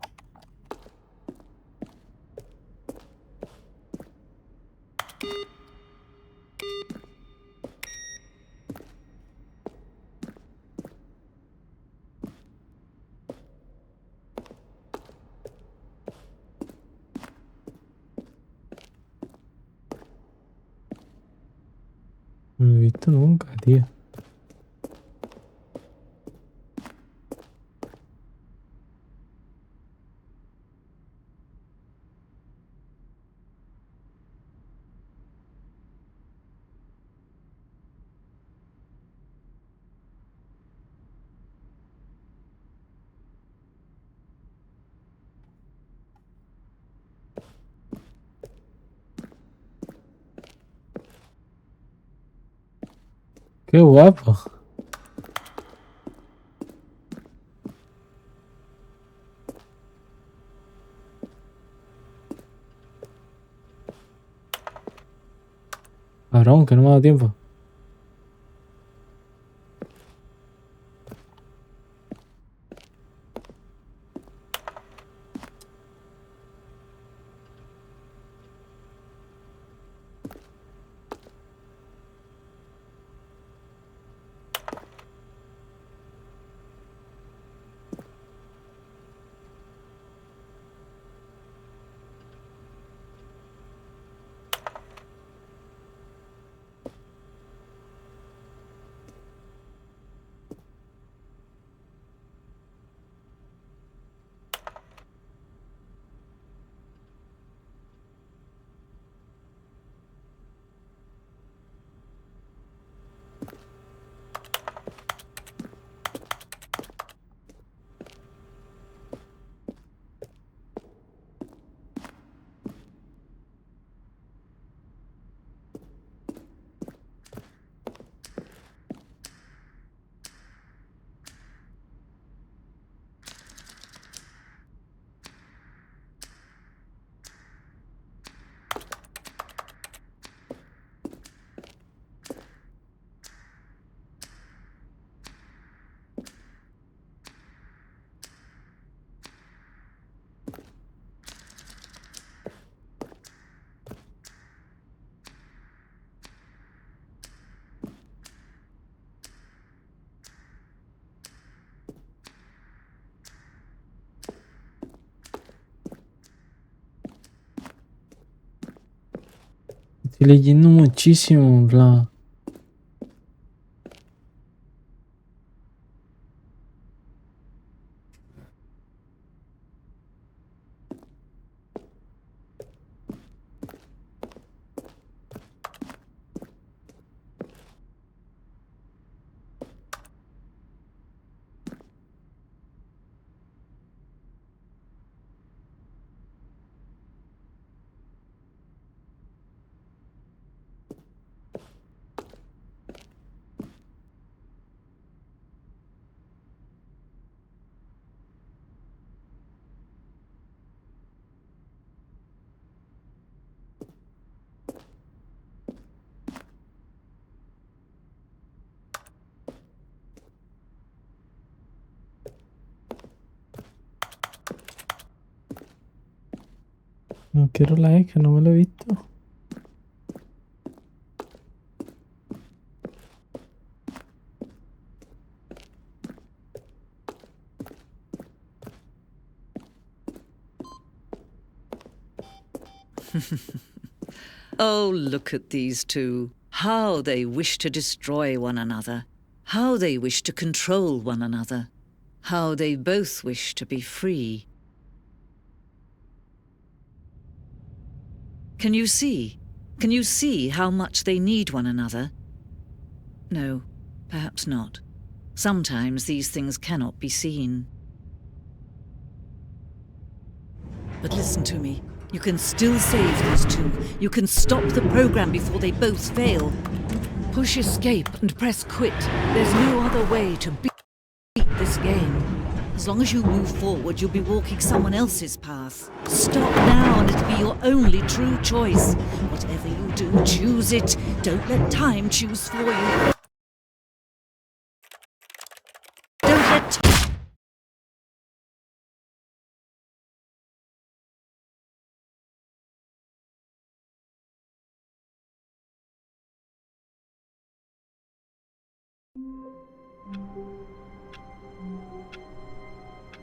No lo he visto nunca, tío. Qué guapo. Cabrón, que no me ha dado tiempo. Estoy leyendo muchísimo, en plan. No quiero la E, que no me lo he visto. Oh, look at these two. How they wish to destroy one another. How they wish to control one another. How they both wish to be free. Can you see? Can you see how much they need one another? No, perhaps not. Sometimes these things cannot be seen. But listen to me. You can still save these two. You can stop the program before they both fail. Push escape and press quit. There's no other way to beat this game. As long as you move forward, you'll be walking someone else's path. Stop now and it'll be your only true choice. Whatever you do, choose it. Don't let time choose for you. Don't let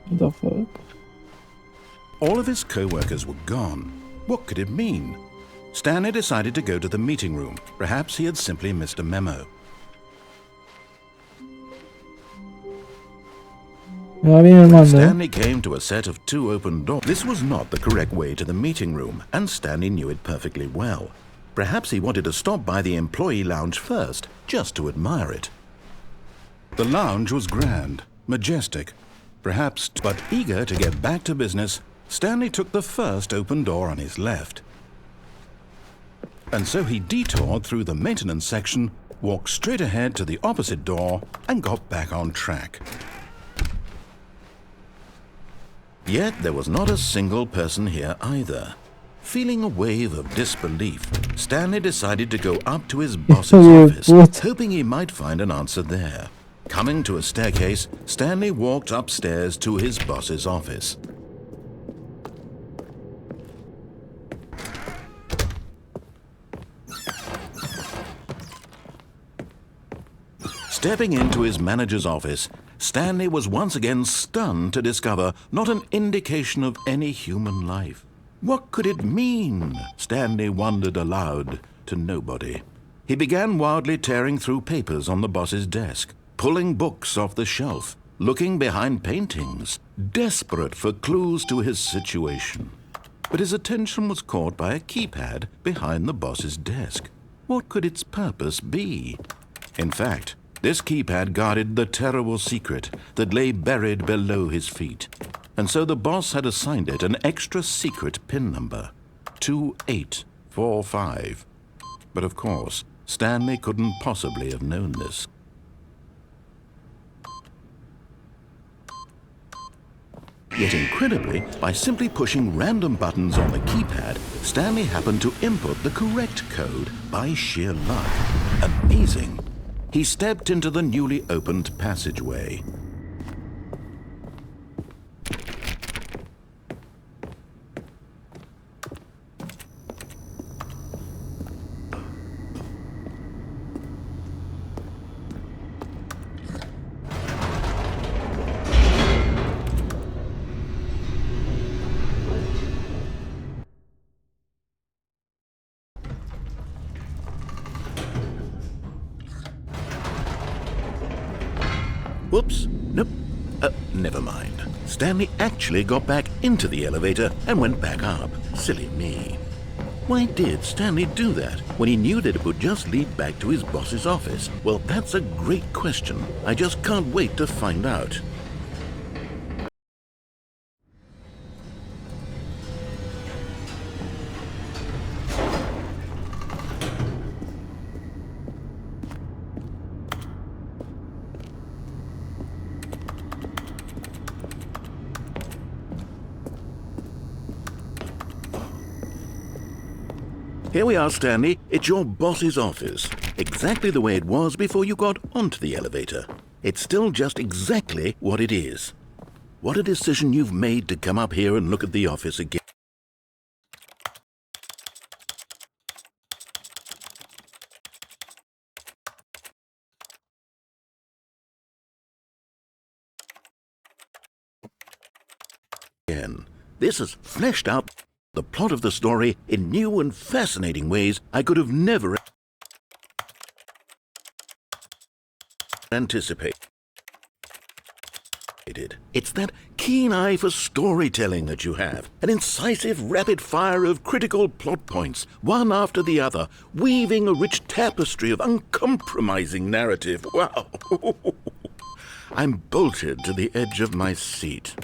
What the fuck? All of his co-workers were gone. What could it mean? Stanley decided to go to the meeting room. Perhaps he had simply missed a memo. Me va bien el mando, ¿eh? Stanley came to a set of 2 open doors. This was not the correct way to the meeting room, and Stanley knew it perfectly well. Perhaps he wanted to stop by the employee lounge first, just to admire it. The lounge was grand, majestic, perhaps, but eager to get back to business, Stanley took the first open door on his left. And so he detoured through the maintenance section, walked straight ahead to the opposite door, and got back on track. Yet there was not a single person here either. Feeling a wave of disbelief, Stanley decided to go up to his boss's office, What? hoping he might find an answer there. Coming to a staircase, Stanley walked upstairs to his boss's office. Stepping into his manager's office, Stanley was once again stunned to discover not an indication of any human life. What could it mean? Stanley wondered aloud to nobody. He began wildly tearing through papers on the boss's desk, pulling books off the shelf, looking behind paintings, desperate for clues to his situation. But his attention was caught by a keypad behind the boss's desk. What could its purpose be? In fact, this keypad guarded the terrible secret that lay buried below his feet. And so the boss had assigned it an extra secret PIN number, 2845. But of course, Stanley couldn't possibly have known this. Yet incredibly, by simply pushing random buttons on the keypad, Stanley happened to input the correct code by sheer luck. Amazing. He stepped into the newly opened passageway. Whoops. Nope. Never mind. Stanley actually got back into the elevator and went back up. Silly me. Why did Stanley do that when he knew that it would just lead back to his boss's office? Well, that's a great question. I just can't wait to find out. Here we are, Stanley. It's your boss's office. Exactly the way it was before you got onto the elevator. It's still just exactly what it is. What a decision you've made to come up here and look at the office again. This has fleshed out the plot of the story in new and fascinating ways I could have never anticipated. It's that keen eye for storytelling that you have, an incisive rapid fire of critical plot points, one after the other, weaving a rich tapestry of uncompromising narrative. Wow! I'm bolted to the edge of my seat.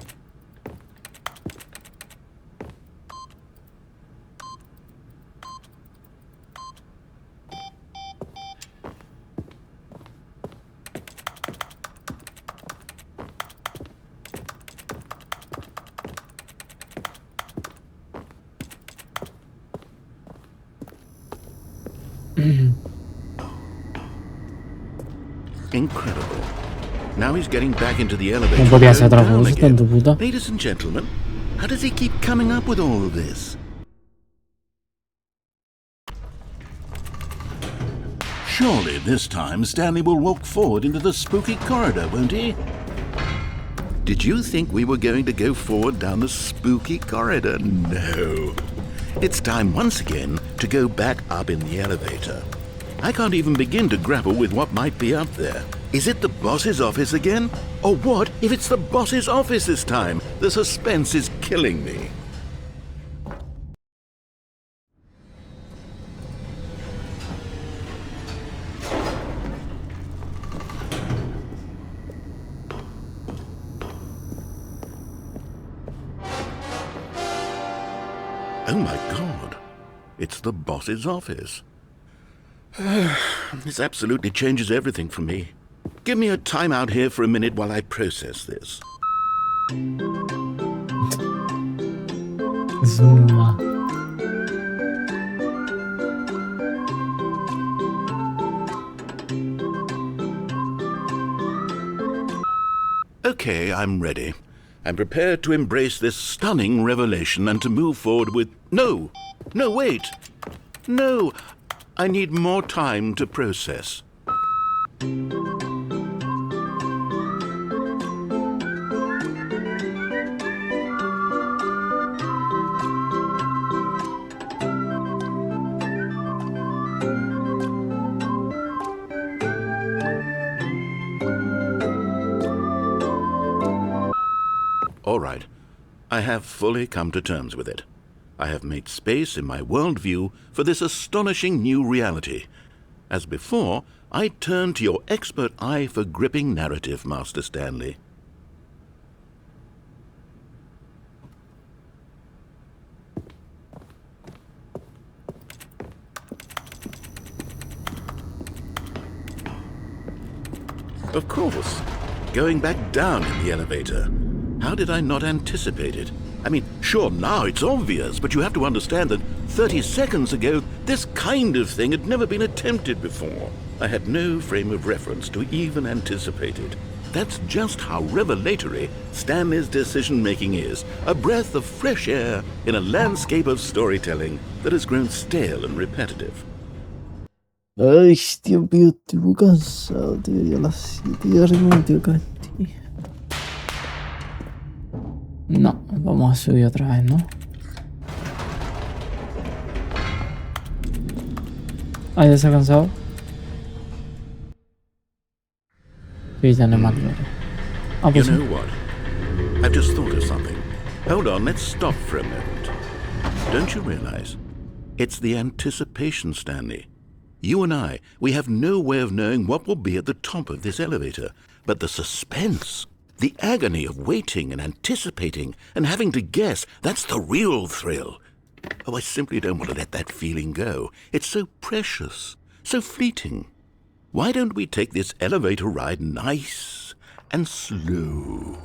Incredible. Now he's getting back into the elevator. No podía ser otra down cosa, again. tanto puta. Ladies and gentlemen, how does he keep coming up with all of this? Surely this time Stanley will walk forward into the spooky corridor, won't he? Did you think we were going to go forward down the spooky corridor? No. It's time once again to go back up in the elevator. I can't even begin to grapple with what might be up there. Is it the boss's office again? Or what if it's the boss's office this time? The suspense is killing me. Oh my God, it's the boss's office. This absolutely changes everything for me. Give me a time out here for a minute while I process this. Zuma. Okay, I'm ready. I'm prepared to embrace this stunning revelation and to move forward with... No! No, wait! No! I need more time to process. All right. I have fully come to terms with it. I have made space in my worldview for this astonishing new reality. As before, I turn to your expert eye for gripping narrative, Master Stanley. Of course. Going back down in the elevator. How did I not anticipate it? I mean, sure, now it's obvious, but you have to understand that 30 seconds ago, this kind of thing had never been attempted before. I had no frame of reference to even anticipate it. That's just how revelatory Stanley's decision-making is. A breath of fresh air in a landscape of storytelling that has grown stale and repetitive. Ay, tío, estoy cansado, tío. Ya a las 7 y arriba me tengo que tío. No, vamos a subir otra vez, ¿no? Ah, ya se ha cansado. Que ya no es más libre. Ah, You pues sí. know what? I've just thought of something. Hold on, let's stop for a moment. Don't you realize? It's the anticipation, Stanley. You and I, we have no way of knowing what will be at the top of this elevator. But the suspense, the agony of waiting and anticipating and having to guess, that's the real thrill. Oh, I simply don't want to let that feeling go. It's so precious, so fleeting. Why don't we take this elevator ride nice and slow?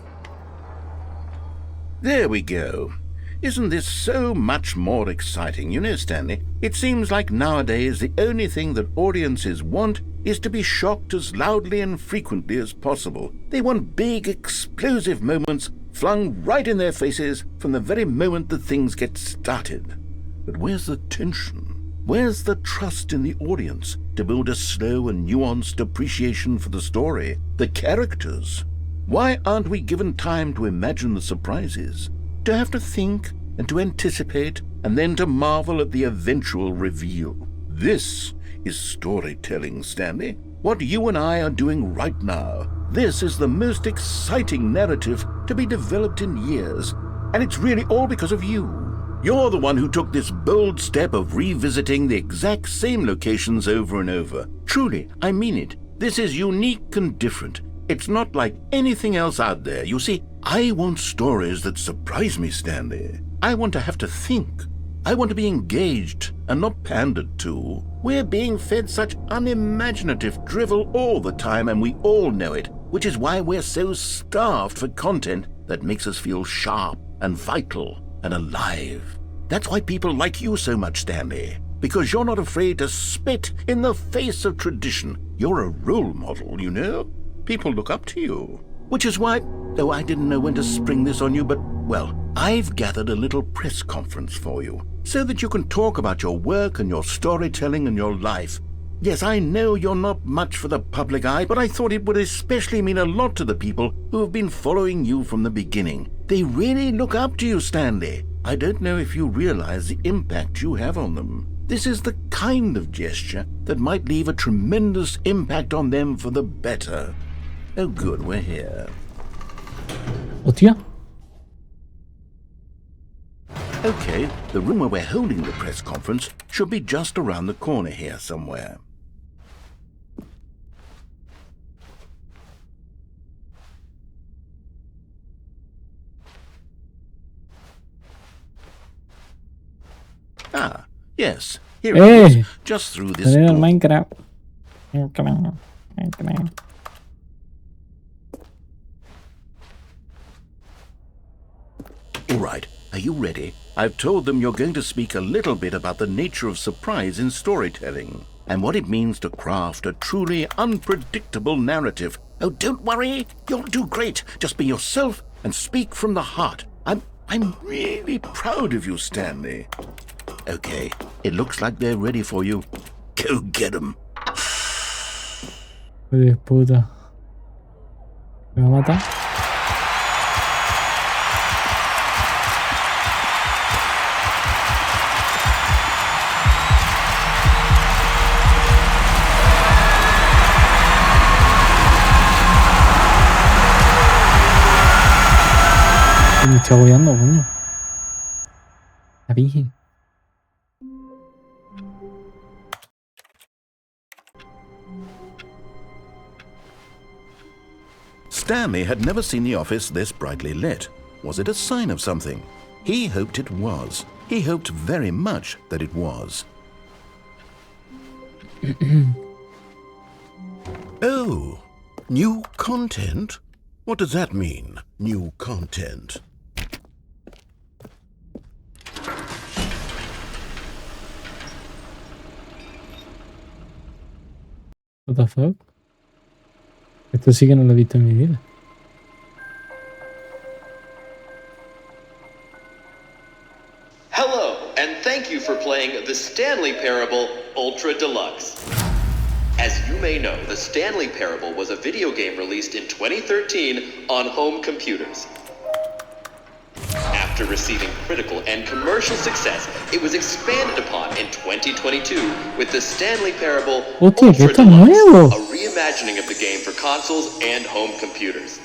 There we go. Isn't this so much more exciting? You know, Stanley, it seems like nowadays the only thing that audiences want is to be shocked as loudly and frequently as possible. They want big, explosive moments flung right in their faces from the very moment that things get started. But where's the tension? Where's the trust in the audience to build a slow and nuanced appreciation for the story, the characters? Why aren't we given time to imagine the surprises, to have to think and to anticipate and then to marvel at the eventual reveal? This is storytelling, Stanley. What you and I are doing right now. This is the most exciting narrative to be developed in years, and it's really all because of you. You're the one who took this bold step of revisiting the exact same locations over and over. Truly, I mean it. This is unique and different. It's not like anything else out there. You see, I want stories that surprise me, Stanley. I want to have to think. I want to be engaged and not pandered to. We're being fed such unimaginative drivel all the time, and we all know it, which is why we're so starved for content that makes us feel sharp and vital and alive. That's why people like you so much, Stanley, because you're not afraid to spit in the face of tradition. You're a role model, you know? People look up to you. Which is why, though I didn't know when to spring this on you, but, well, I've gathered a little press conference for you, so that you can talk about your work and your storytelling and your life. Yes, I know you're not much for the public eye, but I thought it would especially mean a lot to the people who have been following you from the beginning. They really look up to you, Stanley. I don't know if you realize the impact you have on them. This is the kind of gesture that might leave a tremendous impact on them for the better. Oh, good, we're here. Hostia. Okay, the room where we're holding the press conference should be just around the corner here somewhere. Ah, yes, here it is, just through this Tener door. Minecraft. All right, are you ready? I've told them you're going to speak a little bit about the nature of surprise in storytelling and what it means to craft a truly unpredictable narrative. Oh, don't worry, you'll do great. Just be yourself and speak from the heart. I'm really proud of you, Stanley. Okay, it looks like they're ready for you. Go get them. Hijo de puta. ¿Me va a matar? Me estoy agobiando, coño. La virgen. Stanley had never seen the office this brightly lit. Was it a sign of something? He hoped it was. He hoped very much that it was. Oh, new content? What does that mean, new content? What the fuck? Esto sí que no lo he visto en mi vida. Hello, and thank you for playing the Stanley Parable Ultra Deluxe. As you may know, the Stanley Parable was a video game released in 2013 on home computers. After receiving critical and commercial success, it was expanded upon in 2022 with the Stanley Parable Hostia, que Ultra esto es Deluxe, nuevo. a reimagined reimagining of the game for consoles and home computers.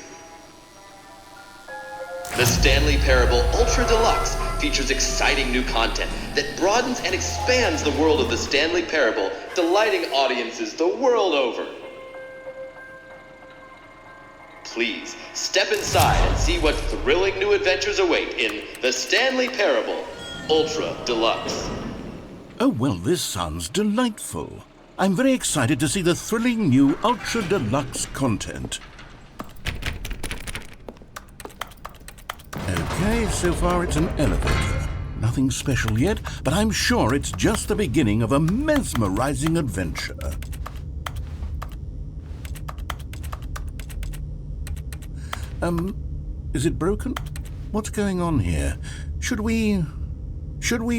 The Stanley Parable Ultra Deluxe features exciting new content that broadens and expands the world of the Stanley Parable, delighting audiences the world over. Please step inside and see what thrilling new adventures await in the Stanley Parable Ultra Deluxe. Oh, well, this sounds delightful. I'm very excited to see the thrilling new Ultra Deluxe content. Okay, so far it's an elevator. Nothing special yet, but I'm sure it's just the beginning of a mesmerizing adventure. Is it broken? What's going on here? Should we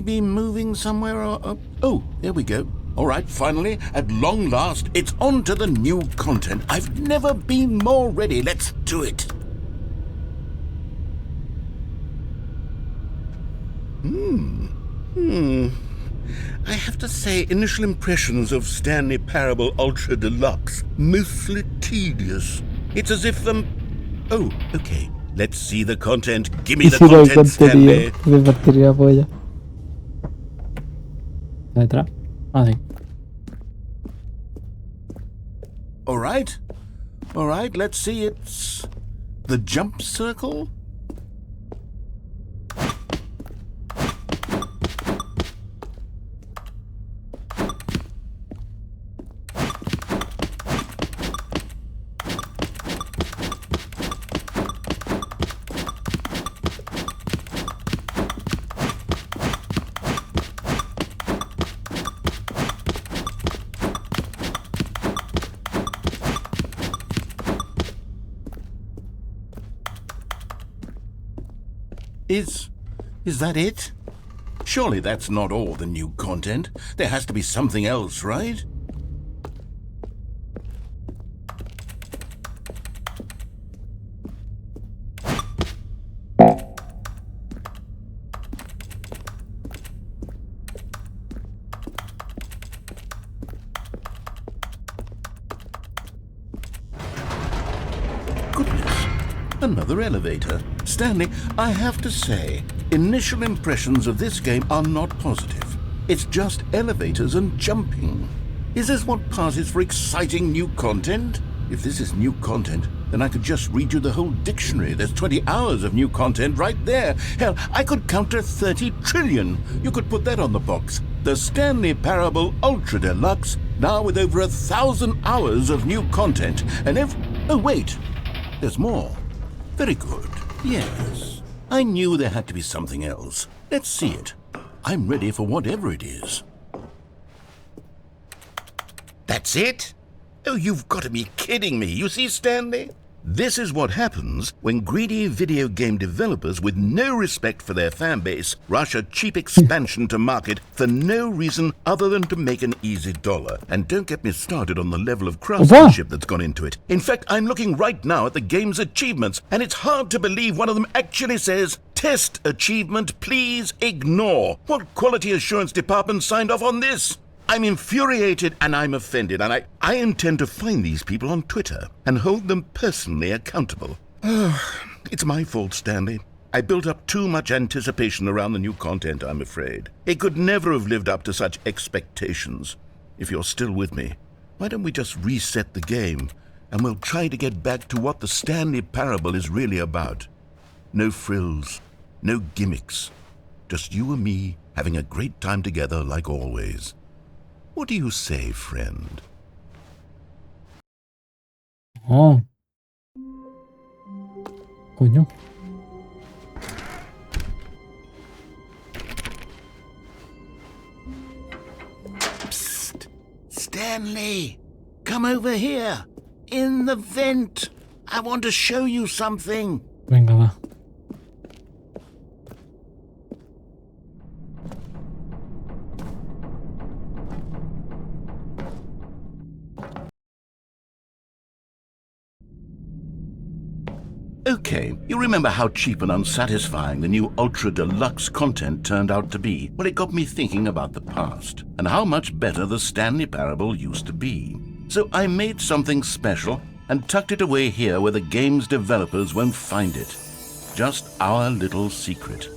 be moving somewhere or... Oh, there we go. All right, finally, at long last, it's on to the new content. I've never been more ready. Let's do it. I have to say, initial impressions of Stanley Parable Ultra Deluxe, mostly tedious. It's as if Oh, okay. Let's see the content. Give me the content, Stanley. De batería polla. ¿Detrás? Ah, sí. All right, let's see. It's the jump circle. Is that it? Surely that's not all the new content. There has to be something else, right? Goodness, another elevator. Stanley, I have to say, initial impressions of this game are not positive. It's just elevators and jumping. Is this what passes for exciting new content? If this is new content, then I could just read you the whole dictionary. There's 20 hours of new content right there. Hell, I could count to 30 trillion. You could put that on the box. The Stanley Parable Ultra Deluxe, now with over 1,000 hours of new content. And oh, wait, there's more. Very good. Yes, I knew there had to be something else. Let's see it. I'm ready for whatever it is. That's it? Oh, you've got to be kidding me. You see, Stanley? This is what happens when greedy video game developers with no respect for their fan base rush a cheap expansion to market for no reason other than to make an easy dollar. And don't get me started on the level of craftsmanship that's gone into it. In fact, I'm looking right now at the game's achievements, and it's hard to believe one of them actually says, "Test achievement, please ignore." What quality assurance department signed off on this? I'm infuriated and I'm offended, and I intend to find these people on Twitter and hold them personally accountable. It's my fault, Stanley. I built up too much anticipation around the new content, I'm afraid. It could never have lived up to such expectations. If you're still with me, why don't we just reset the game and we'll try to get back to what the Stanley Parable is really about. No frills, no gimmicks. Just you and me having a great time together like always. What do you say, friend? Oh. Coño. Psst! Stanley! Come over here! In the vent! I want to show you something! Venga, va. Okay, you remember how cheap and unsatisfying the new Ultra Deluxe content turned out to be? Well, it got me thinking about the past, and how much better the Stanley Parable used to be. So I made something special and tucked it away here where the game's developers won't find it. Just our little secret.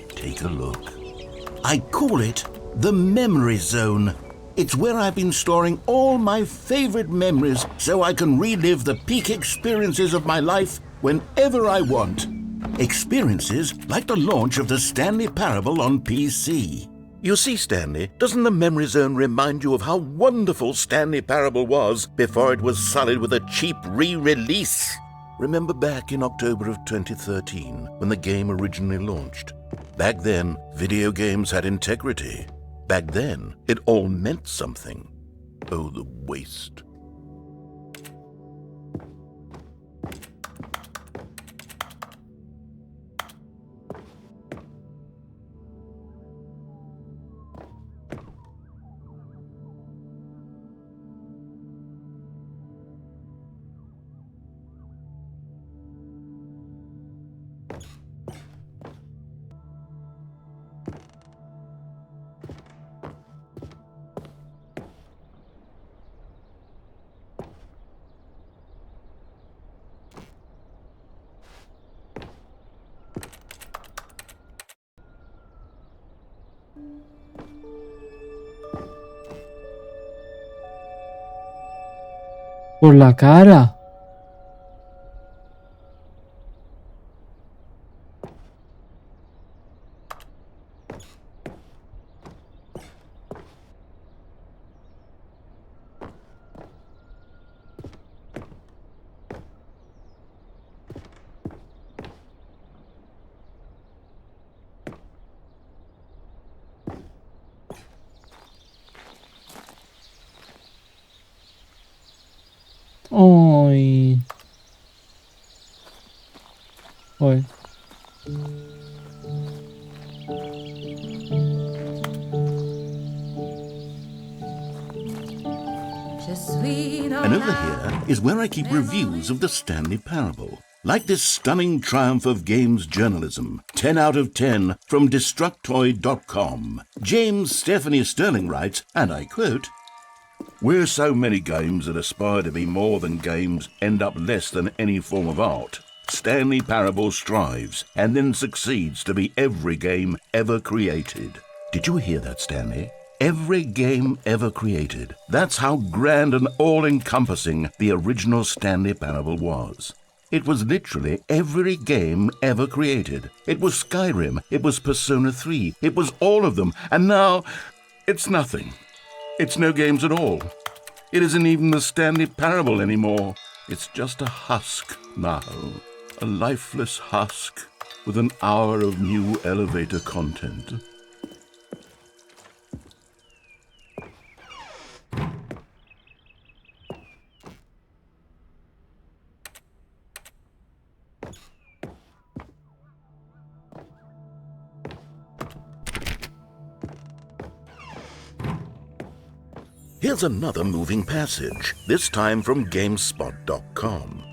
Take a look. I call it the Memory Zone. It's where I've been storing all my favorite memories so I can relive the peak experiences of my life whenever I want. Experiences like the launch of the Stanley Parable on PC. You see, Stanley, doesn't the Memory Zone remind you of how wonderful Stanley Parable was before it was sullied with a cheap re-release? Remember back in October of 2013 when the game originally launched? Back then, video games had integrity. Back then, it all meant something. Oh, the waste. Por la cara. Ay. Ay. And over here is where I keep reviews of the Stanley Parable. Like this stunning triumph of games journalism, 10 out of 10 from Destructoid.com. James Stephanie Sterling writes, and I quote, "Where so many games that aspire to be more than games end up less than any form of art, Stanley Parable strives and then succeeds to be every game ever created." Did you hear that, Stanley? Every game ever created. That's how grand and all-encompassing the original Stanley Parable was. It was literally every game ever created. It was Skyrim, it was Persona 3, it was all of them, and now it's nothing. It's no games at all. It isn't even the Stanley Parable anymore. It's just a husk now. A lifeless husk with an hour of new elevator content. Here's another moving passage, this time from GameSpot.com.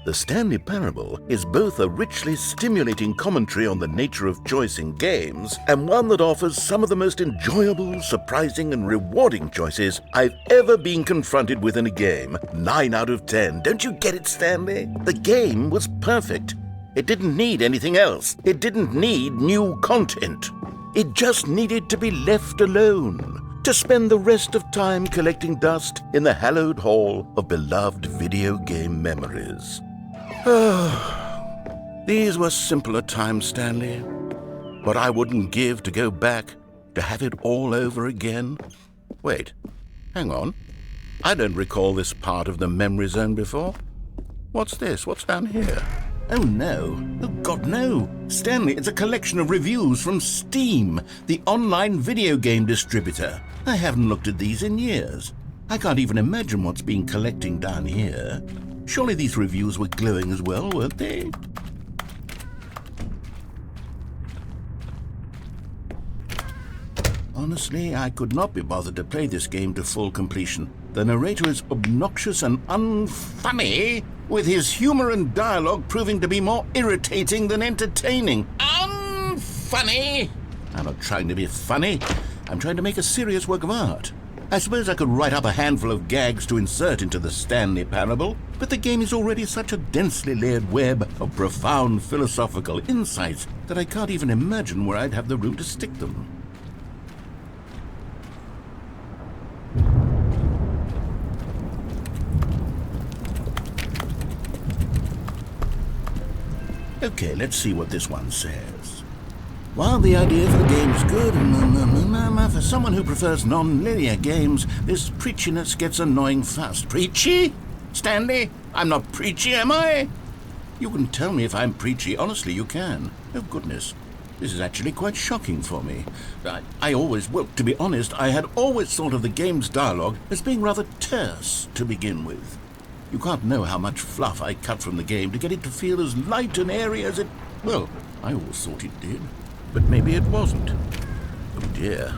The Stanley Parable is both a richly stimulating commentary on the nature of choice in games and one that offers some of the most enjoyable, surprising, and rewarding choices I've ever been confronted with in a game. 9 out of 10. Don't you get it, Stanley? The game was perfect. It didn't need anything else. It didn't need new content. It just needed to be left alone, to spend the rest of time collecting dust in the hallowed hall of beloved video game memories. These were simpler times, Stanley. What I wouldn't give to go back, to have it all over again. Wait, hang on. I don't recall this part of the Memory Zone before. What's this? What's down here? Oh no. Oh God, no. Stanley, it's a collection of reviews from Steam, the online video game distributor. I haven't looked at these in years. I can't even imagine what's been collecting down here. Surely these reviews were glowing as well, weren't they? Honestly, I could not be bothered to play this game to full completion. The narrator is obnoxious and unfunny, with his humor and dialogue proving to be more irritating than entertaining. Unfunny! I'm not trying to be funny. I'm trying to make a serious work of art. I suppose I could write up a handful of gags to insert into the Stanley Parable, but the game is already such a densely layered web of profound philosophical insights that I can't even imagine where I'd have the room to stick them. Okay, let's see what this one says. While the idea for the game is good, for someone who prefers non-linear games, this preachiness gets annoying fast. Preachy? Stanley? I'm not preachy, am I? You can tell me if I'm preachy. Honestly, you can. Oh, goodness. This is actually quite shocking for me. Well, to be honest, I had always thought of the game's dialogue as being rather terse to begin with. You can't know how much fluff I cut from the game to get it to feel as light and airy as it... Well, I always thought it did. But maybe it wasn't. Oh dear.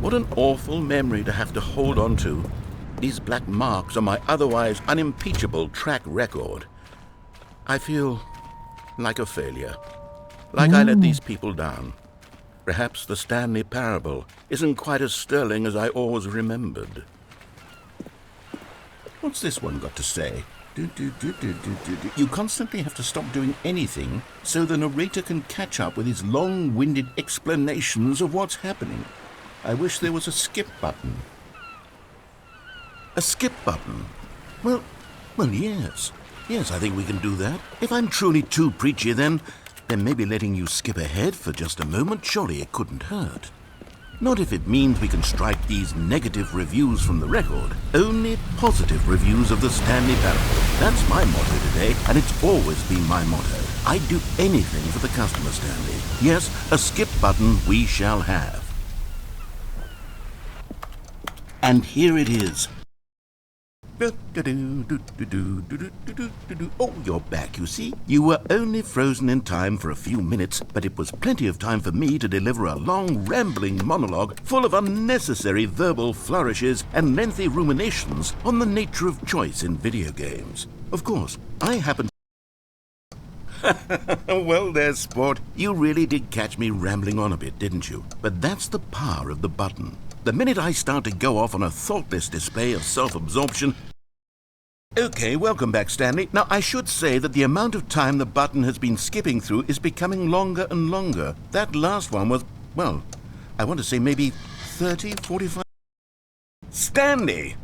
What an awful memory to have to hold on to. These black marks on my otherwise unimpeachable track record. I feel like a failure. Like I let these people down. Perhaps the Stanley Parable isn't quite as sterling as I always remembered. What's this one got to say? You constantly have to stop doing anything so the narrator can catch up with his long-winded explanations of what's happening. I wish there was a skip button. A skip button? Well, yes. Yes, I think we can do that. If I'm truly too preachy, then maybe letting you skip ahead for just a moment, surely it couldn't hurt. Not if it means we can strike these negative reviews from the record. Only positive reviews of the Stanley Parable. That's my motto today, and it's always been my motto. I'd do anything for the customer, Stanley. Yes, a skip button we shall have. And here it is. Oh, you're back, you see. You were only frozen in time for a few minutes, but it was plenty of time for me to deliver a long, rambling monologue full of unnecessary verbal flourishes and lengthy ruminations on the nature of choice in video games. Of course, I happen... Well, there, sport. You really did catch me rambling on a bit, didn't you? But that's the power of the button. The minute I start to go off on a thoughtless display of self-absorption... Okay, welcome back, Stanley. Now, I should say that the amount of time the button has been skipping through is becoming longer and longer. That last one was, well, I want to say maybe 30, 45... Stanley,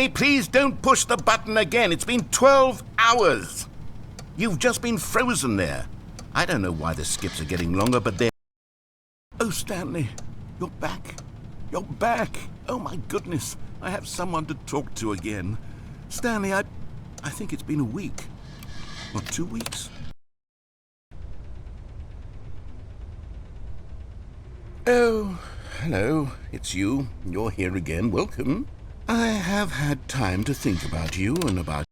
please don't push the button again. It's been 12 hours. You've just been frozen there. I don't know why the skips are getting longer, but they're... Oh, Stanley, you're back. You're back. Oh, my goodness. I have someone to talk to again. Stanley, I think it's been a week. Or 2 weeks. Oh, hello. It's you. You're here again. Welcome. I have had time to think about you and about...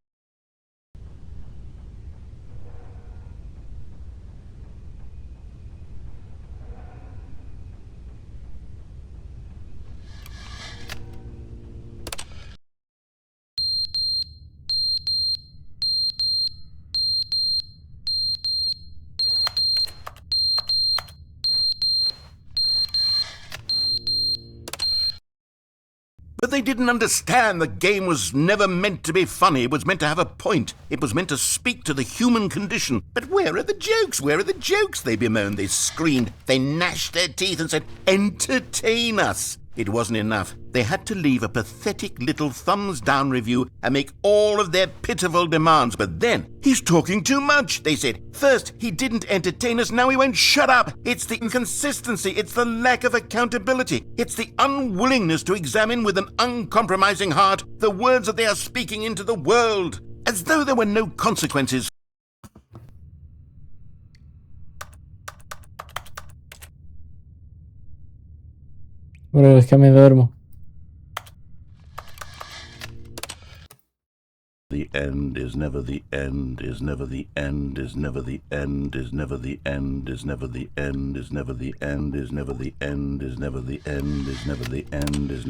But they didn't understand the game was never meant to be funny. It was meant to have a point. It was meant to speak to the human condition. But where are the jokes? Where are the jokes? They bemoaned, they screamed, they gnashed their teeth and said, entertain us. It wasn't enough. They had to leave a pathetic little thumbs-down review and make all of their pitiful demands. But then, he's talking too much, they said. First, he didn't entertain us, now he won't shut up. It's the inconsistency, it's the lack of accountability. It's the unwillingness to examine with an uncompromising heart the words that they are speaking into the world, as though there were no consequences. Bro, es que me duermo. The end is never the end, is never the end, is never the end, is never the end, is never the end, is never the end, is never the end, is never the end, is never the end, is...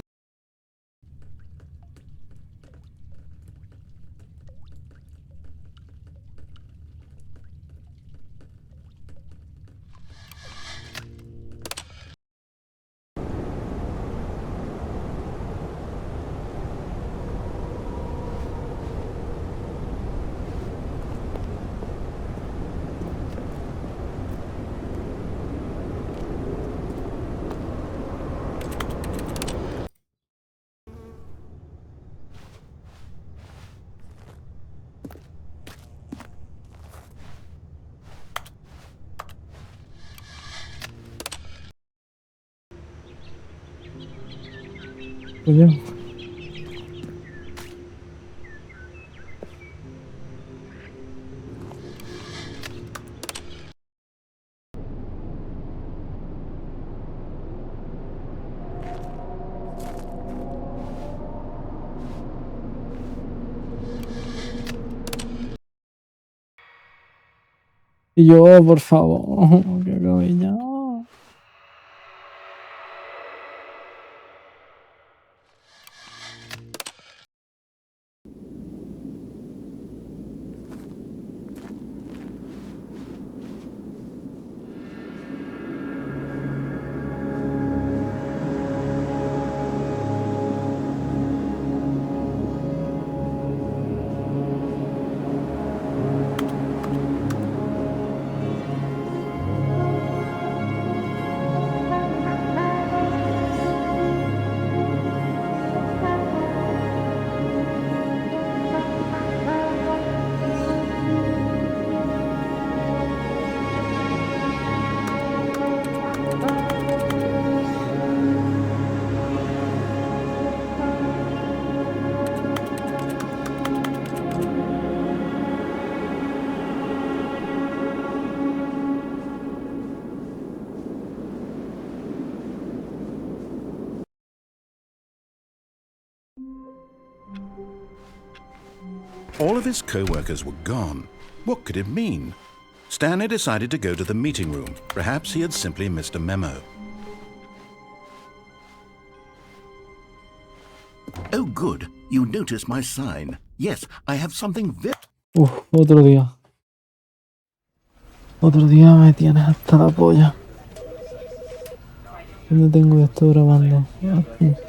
Coño. Y yo, por favor, que acabe ya. All of his co-workers were gone. What could it mean? Stanley decided to go to the meeting room. Perhaps he had simply missed a memo. Oh, good. You noticed my sign. Yes, I have something very... Otro día. Otro día me tienes hasta la polla. ¿Dónde tengo esto grabando? Aquí.